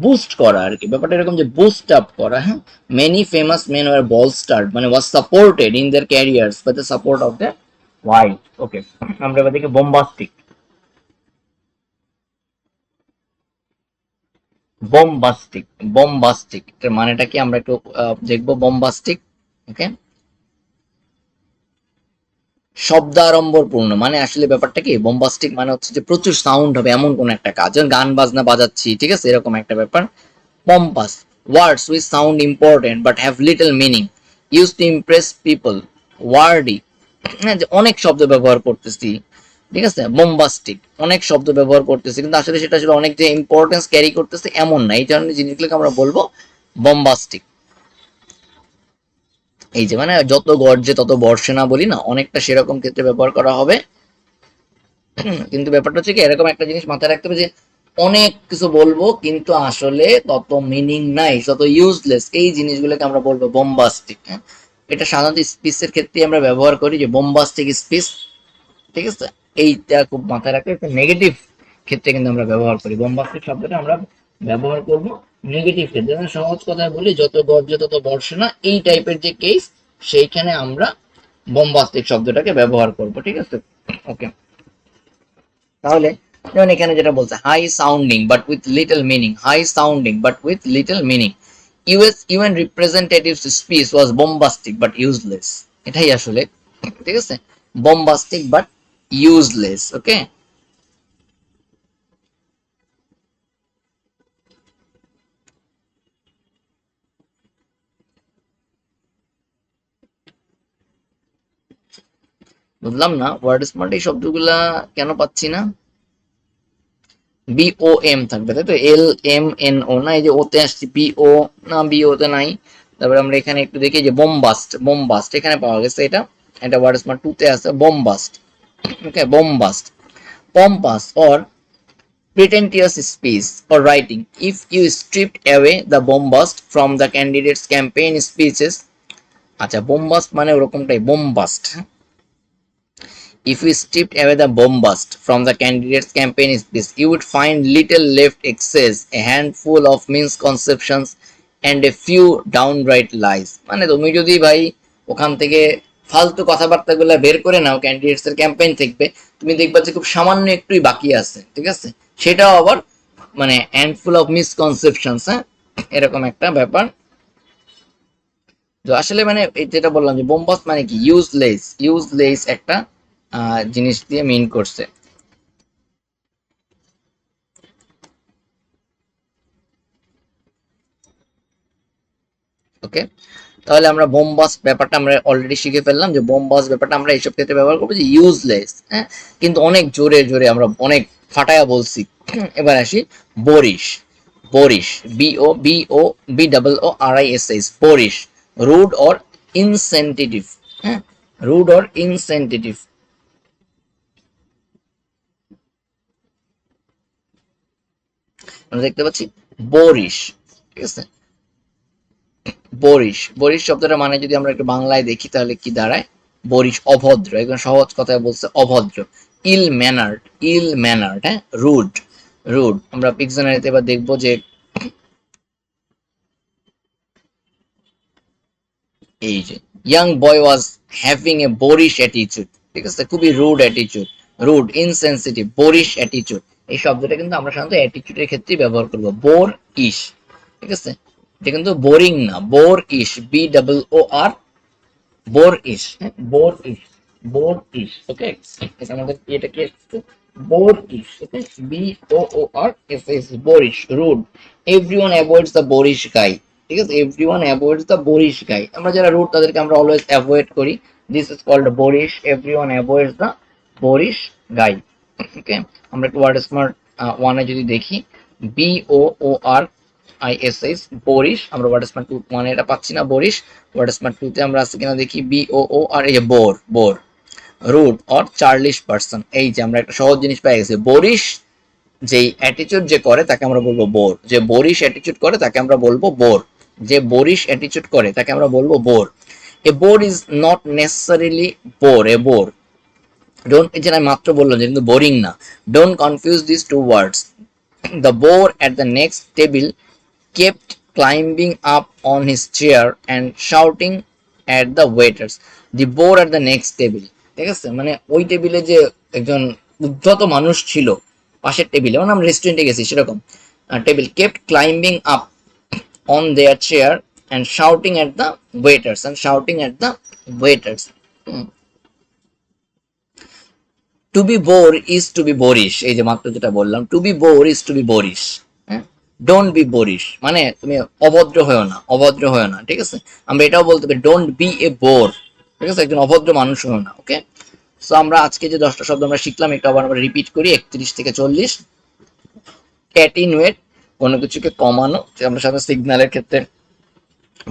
[SPEAKER 1] বুস্ট করা আর কি, ব্যাপারটা এরকম যে বুস্ট আপ করা। হ্যাঁ, many famous men were bolstered মানে was supported in their careers by the support of the wife. Okay, আমরা এবার দেখি বোম্বাস্টিক। বোম্বাস্টিক, বোম্বাস্টিক এর মানেটা কি আমরা একটু দেখবো। বোম্বাস্টিক, ওকে, শব্দাড়ম্বরপূর্ণ মানে আসলে ব্যাপারটা কি, বোম্বাস্টিক মানে হচ্ছে যে প্রচুর সাউন্ড হবে এমন কোন একটা কাজ, যেমন গান বাজনা বাজাচ্ছি, ঠিক আছে, এরকম একটা ব্যাপার। Pompous, words which sound important but have little meaning, use to impress people. Wordy, হ্যাঁ, যে অনেক শব্দ ব্যবহার করতেছি, ঠিক আছে, বোম্বাস্টিক অনেক শব্দ ব্যবহার করতেছি কিন্তু আসলে সেটা আসলে অনেক যে ইম্পর্টেন্স ক্যারি করতেছে এমন না, এই ধরনের জিনিসগুলোকে আমরা বলবো বোম্বাস্টিক। এই যে মানে যত গর্জে তত বর্ষে না বলি না, অনেকটা সেরকম ক্ষেত্রে ব্যবহার করা হবে। কিন্তু ব্যাপারটা হচ্ছে কি, এরকম একটা জিনিস মাথায় রাখতে হবে যে অনেক কিছু বলবো কিন্তু আসলে তত মিনিং নাই, তত ইউজলেস, এই জিনিসগুলোকে আমরা বলবো বোম্বাস্টিক। হ্যাঁ, এটা সাধারণত স্পিচের ক্ষেত্রে আমরা ব্যবহার করি যে বোম্বাস্টিক স্পিচ, ঠিক আছে, এইটা খুব মাথায় রাখতে, একটা নেগেটিভ ক্ষেত্রে কিন্তু আমরা ব্যবহার করি বোম্বাস্টিক শব্দটা, আমরা ব্যবহার করব নেগেটিভ ক্ষেত্রে। যেমন সহজ কথায় বলি, যত গর্জে তত বর্ষে না, এই টাইপের যে কেস, সেইখানে আমরা বোম্বাস্টিক শব্দটাকে ব্যবহার করব, ঠিক আছে। ওকে, তাহলে যেমন এখানে যেটা বলছে high sounding but with little meaning, high sounding but with little meaning, US UN representatives speech was bombastic but useless, এটাই আসলে, ঠিক আছে, বোম্বাস্টিক বাট ইউজলেস। ওকে, বুঝলাম না ওয়ার্ড স্মার্ট এই শব্দগুলা কেন পাচ্ছি না। বিওএম থাকবে তাই তো, LMNO না, এই যে ওতে আসছে বিও, না বিও তে নাই। তারপরে আমরা এখানে একটু দেখি যে বোমবাস্ট, বোমবাস্ট এখানে পাওয়া গেছে, এটা এটা ওয়ার্ড স্মার্ট 2 তে আছে bombast. Okay, bombast. পম্পাস or pretentious speech or writing, if you stripped away the bombast from the candidates campaign speeches। আচ্ছা, বোমবাস্ট মানে ওরকমটাই, bombast. If we stripped away the bombast from the candidate's campaign speech, you would find little left excess, a handful of misconceptions and a few downright lies। মানে তুমি যদি ভাই ওখান থেকে ফালতু কথাবার্তাগুলো বের করে নাও ক্যান্ডিডেটস এর ক্যাম্পেইন থেকে, তুমি দেখবা যে খুব সামান্য একটুই বাকি আছে, ঠিক আছে, সেটাও আবার মানে হ্যান্ডফুল অফ মিসকনসেপশনস। হ্যাঁ, এরকম একটা ব্যাপার। তো আসলে মানে যেটা বললাম যে বোমবাস্ট মানে কি, ইউজলেস, ইউজলেস একটা জিনিস দিয়ে মিন করছে। ওকে, তাহলে আমরা বোমবাস্ট ব্যাপারটা আমরা অলরেডি শিখে ফেললাম যে বোমবাস্ট ব্যাপারটা আমরা এইসব ক্ষেত্রে ব্যবহার করবো যে ইউজলেস। হ্যাঁ, কিন্তু অনেক জোরে জোরে আমরা অনেক ফাটায়া বলছি। এবার আসি boorish, boorish, BORISH, boorish, rude or insensitive. হ্যাঁ, রুড অর ইনসেনসিটিভ, আমরা দেখতে পাচ্ছি বরিশ, ঠিক আছে, বরিশ, বরিশ শব্দটা মানে যদি আমরা একটু বাংলায় দেখি তাহলে কি দাঁড়ায়, বরিশ অভদ্র, একদম সহজ কথায় বলছে অভদ্র। ইল ম্যানার্ড, ইল ম্যানার্ড, হ্যাঁ, রুড, রুড। আমরা পিকশনারিতে এবার দেখবো যে এই যে young boy was having a Boris attitude, ঠিক আছে, খুবই rude attitude, rude, insensitive, Boris attitude, এই শব্দটা কিন্তু আমরা সাধারণত অ্যাটিটিউডের ক্ষেত্রে ব্যবহার করবো। বোর ইশ, ঠিক আছে, এটা কিন্তু বোরিং না, বোর ইশ, BOOR, বোর ইশ, হ্যাঁ, বোর ইশ, বোর ইশ। ওকে, এটা আমাদের এটা কি আসছে, boor. Okay, BOORSH, boorish, rude. Everyone avoids the boorish guy, ঠিক আছে, everyone avoids the boorish guy, আমরা যারা রুড তাদেরকে আমরা অলওয়েজ অ্যাভয়েড করি, this is called boorish, everyone avoids the boorish guy. Okay, আমরা একটু ওয়ার্ড স্মার্ট ওয়ানে যদি দেখি, BOORISH, বরিশ, আমরা ওয়ার্ড স্মার্ট 2 মানে এটা পাচ্ছি না, বরিশ। ওয়ার্ড স্মার্ট 2 তে আমরা আছে কিনা দেখি, BOOR, এই যে boor, boor, rude or churlish person. এই যে আমরা একটা সহজ জিনিস পেয়ে গেছি, বরিশ যেই অ্যাটিটিউড যে করে তাকে আমরা বলবো বোর, যে বরিশ অ্যাটিটিউড করে তাকে আমরা বলবো বোর, যে বরিশ অ্যাটিটিউড করে তাকে আমরা বলবো boor. A boor is not necessarily bore, a boor, don't, এই যে আমি মাত্র বললাম যে কিন্তু বোরিং না, don't confuse this two words, The boar at the next table kept climbing up on his chair and shouting at the waiters. The boar at the next table, ঠিক আছে, মানে ওই টেবিলে যে একজন উদ্ধত মানুষ ছিল পাশের টেবিলে, মানে আমরা রেস্টুরেন্টে গেছি সেরকম table, kept climbing up on their chair and shouting at the waiters. To be boor is to be boorish, এই যে মাত্র যেটা বললাম, to be boor is to be boorish. হ্যাঁ, ডোন্ট বি বোরিশ মানে তুমি অভদ্র হয়েও না, ঠিক আছে। আমরা এটাও বলতে পারি ডোন্ট বি এ বোর, ঠিক আছে, একজন অভদ্র মানুষ হয়েও না। ওকে, সো আমরা আজকে যে 10টা শব্দ আমরা শিখলাম একটু আবার আমরা রিপিট করি। 31 থেকে 40, অ্যাটিনুয়েট কোনো কিছুকে কমানো, যে আমরা সাধারণত সিগন্যালের ক্ষেত্রে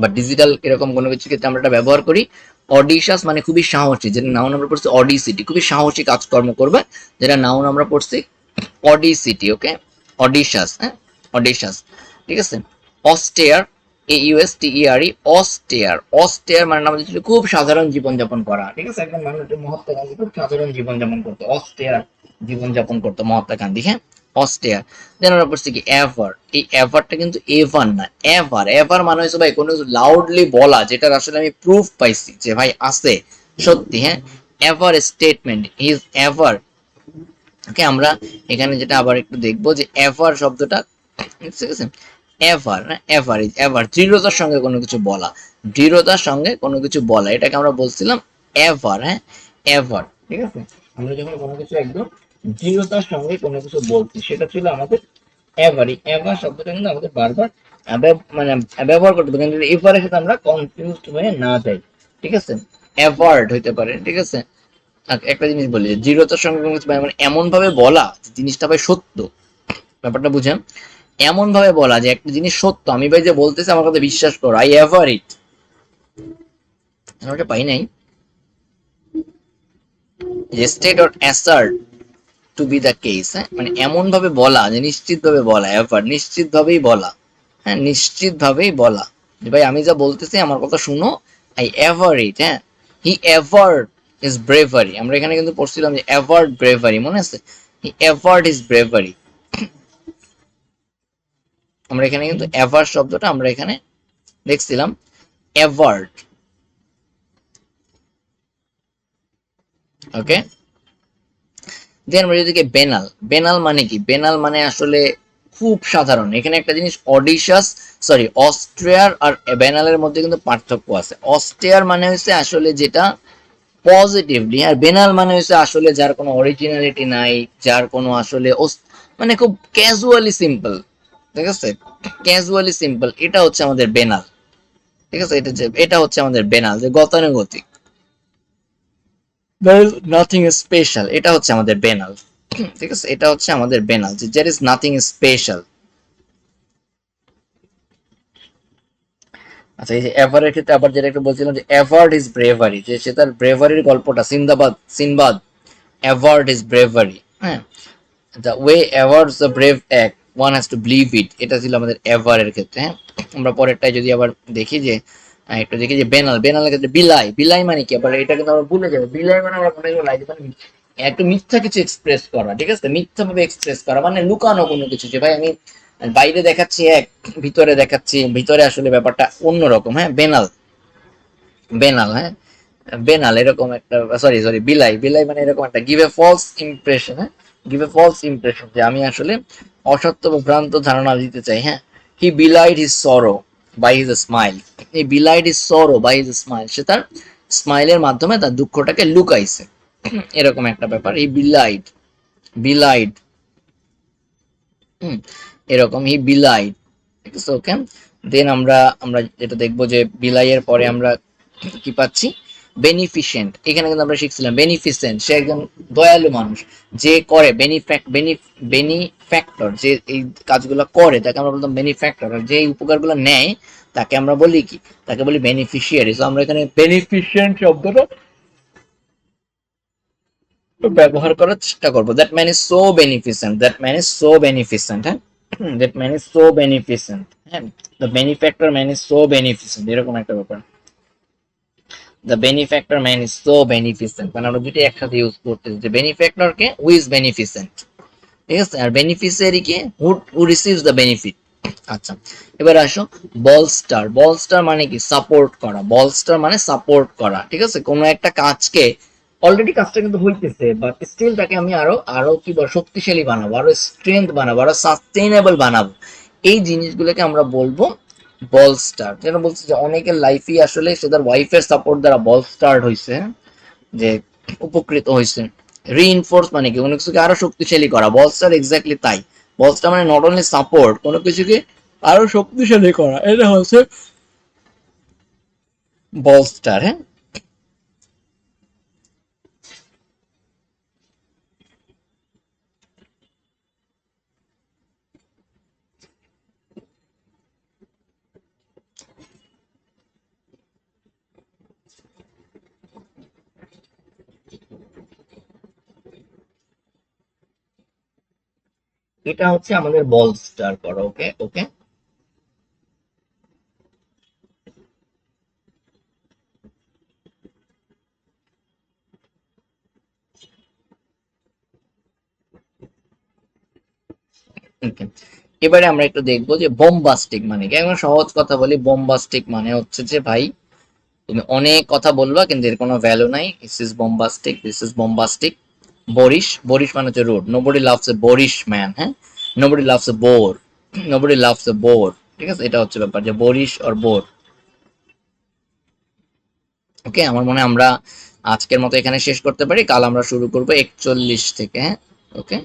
[SPEAKER 1] বা ডিজিটাল এরকম কোনো কিছুর ক্ষেত্রে আমরা এটা ব্যবহার করি। অডিশাস মানে খুবই সাহসী, যেটা নাউন আমরা পড়ছি অডিসিটি, খুবই সাহসী কাজকর্ম করবে, যেটা নাউন আমরা পড়ছি অডিসিটি। ওকে, অডিশাস, হ্যাঁ, অডিশাস, ঠিক আছে। অস্টেয়ার, AUSTERE, অস্টেয়ার মানে আমাদের ছিল খুব সাধারণ জীবনযাপন করা, ঠিক আছে, একদম মানুষের মহাত্মা গান্ধী খুব সাধারণ জীবনযাপন করতো, অস্টেয়ার জীবনযাপন করতো মহাত্মা গান্ধী, হ্যাঁ, অস্টেয়ার। দেন আমরা পড়ছি কি এভার, এই এভারটা কিন্তু এভার না, এভার মানে হচ্ছে ভাই কোনো লাউডলি বলা, যেটার আসলে আমি প্রুফ পাইছি যে ভাই আছে সত্যি, হ্যাঁ, এভার স্টেটমেন্ট, ইজ এভার। ওকে, আমরা এখানে যেটা আবার একটু দেখবো যে এভার শব্দটা, ঠিক আছে, এভার দৃঢ়তার সঙ্গে কোনো কিছু বলা, এটাকে আমরা বলছিলাম এভার, হ্যাঁ, এভার, ঠিক আছে। আমরা যখন কোনো কিছু একদম দৃঢ়তার সঙ্গে কোনো কিছু বলছি সেটা ছিল আমাদের এভারই। এভার শব্দটা কিন্তু আমাদের বারবার মানে ব্যবহার করতে হবে, কিন্তু এভারের সাথে আমরা কনফিউজড হয়ে না যাই, ঠিক আছে। অ্যাভার্ড হইতে পারে, ঠিক আছে। একটা জিনিস বলি, দৃঢ়তার সঙ্গে কোনো কিছু মানে এমন ভাবে বলা জিনিসটা ভাই সত্য, ব্যাপারটা বুঝেন, এমন ভাবে বলা যে একটা জিনিস সত্য, আমি ভাই যে বলতেছি আমার কথা বিশ্বাস করো, আই এভার ইট। ওটা পাই নাই, যে state or assert to be the case, হ্যাঁ, মানে এমন ভাবে বলা যে নিশ্চিত ভাবে বলা, এভার নিশ্চিত ভাবেই বলা, হ্যাঁ, নিশ্চিত ভাবেই বলা যে ভাই আমি যা বলতেছি আমার কথা শুনো, আই এভার ইট, হ্যাঁ, হি এভার্ড ইজ ব্রেভারি, আমরা এখানে কিন্তু পড়ছিলাম যে এভার্ড ব্রেভারি, মনে আছে, হি এভার্ড ইজ ব্রেভারি, আমরা এখানে কিন্তু এভার শব্দটা আমরা এখানে দেখছিলাম এভার্ড। ওকে, দেন আমরা যদি বেনাল মানে কি, বেনাল মানে আসলে খুব সাধারণ। এখানে একটা জিনিস অস্ট্রিয়ার আর বেনালের মধ্যে কিন্তু পার্থক্য আছে। অস্ট্রিয়ার মানে হচ্ছে আসলে যেটা পজিটিভলি, আর বেনাল মানে হচ্ছে আসলে যার কোনো অরিজিনালিটি নাই, যার কোনো আসলে মানে খুব ক্যাজুয়ালি সিম্পল, ঠিক আছে, ক্যাজুয়ালি সিম্পল, এটা হচ্ছে আমাদের বেনাল, ঠিক আছে। এটা হচ্ছে আমাদের বেনাল, যে গতানুগতিক, there is nothing special, এটা হচ্ছে আমাদের বেনাল, ঠিক আছে, এটা হচ্ছে আমাদের বেনাল, যে there is nothing special। আচ্ছা, এই যে এভারের ক্ষেত্রে আবার যেটা একটু বলছিলাম যে এভার্ড ইজ ব্রেভারি, যে সে তার ব্রেভারির গল্পটা, সিনবাদ এভার্ড ইজ ব্রেভারি, হ্যাঁ, the way avers the brave act one has to believe it, এটা ছিল আমাদের এভারের ক্ষেত্রে, হ্যাঁ। আমরা পরেরটাই যদি আবার দেখি যে একটু দেখি যে বেনালের ক্ষেত্রে বিলাই মানে কি, আবার এটা কিন্তু আমরা ভুলে যাবো, বিলাই মানে আমরা মনে করি মানে একটু মিথ্যা কিছু এক্সপ্রেস করা, ঠিক আছে, মিথ্যা ভাবে এক্সপ্রেস করা মানে লুকানো কোনো কিছু, যে ভাই আমি বাইরে দেখাচ্ছি এক, ভিতরে দেখাচ্ছি, ভিতরে আসলে ব্যাপারটা অন্যরকম, হ্যাঁ, বেনাল, হ্যাঁ, বেনাল এরকম একটা, সরি বিলাই মানে এরকম একটা গিভ এ ফলস ইমপ্রেশন, হ্যাঁ, গিভ এ ফলস ইমপ্রেশন, যে আমি আসলে অসত্য বা ভ্রান্ত ধারণা দিতে চাই, হ্যাঁ। He belied his sorrow by his smile, he belied his sorrow by his smile, সে তার স্মাইলের মাধ্যমে তার দুঃখটাকে লুকাইছে, এরকম একটা ব্যাপার। হি বিলাইড, এরকম হি বিলাইড, ঠিক আছে। ওকে, দেন আমরা আমরা যেটা দেখবো যে বিলাইয়ের পরে আমরা কি পাচ্ছি, বেনিফিশিয়েন্ট। এখানে কিন্তু আমরা শিখছিলাম বেনিফিসেন্ট, সে একজন দয়ালু মানুষ, যে করে বেনিফ্যাক্টর, যে এই কাজগুলো করে তাকে আমরা বলতাম বেনিফ্যাক্টর, আর যে উপকারগুলো নেয় তাকে আমরা বলি কি, তাকে বলি বেনিফিশিয়ারি। তো আমরা এখানে বেনিফিশিয়েন্ট শব্দটা ব্যবহার করার চেষ্টা করবো। That man is so beneficent, হ্যাঁ, that man is so beneficent, হ্যাঁ, the benefactor man is so beneficent, এরকম একটা ব্যাপার। The benefactor man is so beneficent, মানে আমরা দুটি একসাথে ইউজ করতেছি, যে বেনিফ্যাক্টর কে, হু ইজ বেনিফিসেন্ট, ঠিক আছে, আর বেনিফিশিয়ারি কে, হু রিসিভস দ্য বেনিফিট। আচ্ছা, এবার আসো বলস্টার। বলস্টার মানে কি? সাপোর্ট করা। বলস্টার মানে সাপোর্ট করা, ঠিক আছে, কোনো একটা কাজকে, অলরেডি কাজটা কিন্তু হইতেছে, বাট স্টিল তাকে আমি আরো আরো কি বল, শক্তিশালী বানাবো, আরো স্ট্রেংথ বানাবো, আরো সাস্টেইনেবল বানাবো। এই জিনিসগুলোকে আমরা বলবো বলস্টার। যেন বলছি যে অনেকের লাইফই আসলে সে তার ওয়াইফের সাপোর্ট দ্বারা বলস্টার্ড হয়েছে, যে উপকৃত হয়েছে। রিইনফোর্স মানে কি? কোনো কিছুকে আরো শক্তিশালী করা। বলস্টার এক্স্যাক্টলি তাই। বলস্টার মানে নট অনলি সাপোর্ট, কোনো কিছুকে আরো শক্তিশালী করা, এটা হচ্ছে বলস্টার। হ্যাঁ, এটা হচ্ছে আমাদের বলস্টার করা। ওকে ওকে। ওকে, এবারে আমরা একটু দেখবো যে বোমবাস্টিক মানে কি। একদম সহজ কথা বলি, বোমবাস্টিক মানে হচ্ছে যে ভাই তুমি অনেক কথা বলবা কিন্তু এর কোনো ভ্যালু নাই। This is bombastic, this is bombastic. Boorish, boorish মানে হচ্ছে rude. Nobody loves a boorish man. হ্যাঁ, nobody loves a boor, nobody loves a boor. ঠিক আছে, এটা হচ্ছে ব্যাপার, যে বরিশ আর বোর। ওকে, আমার মনে হয় আমরা আজকের মতো এখানে শেষ করতে পারি, কাল আমরা শুরু করবো 41 থেকে। হ্যাঁ, ওকে।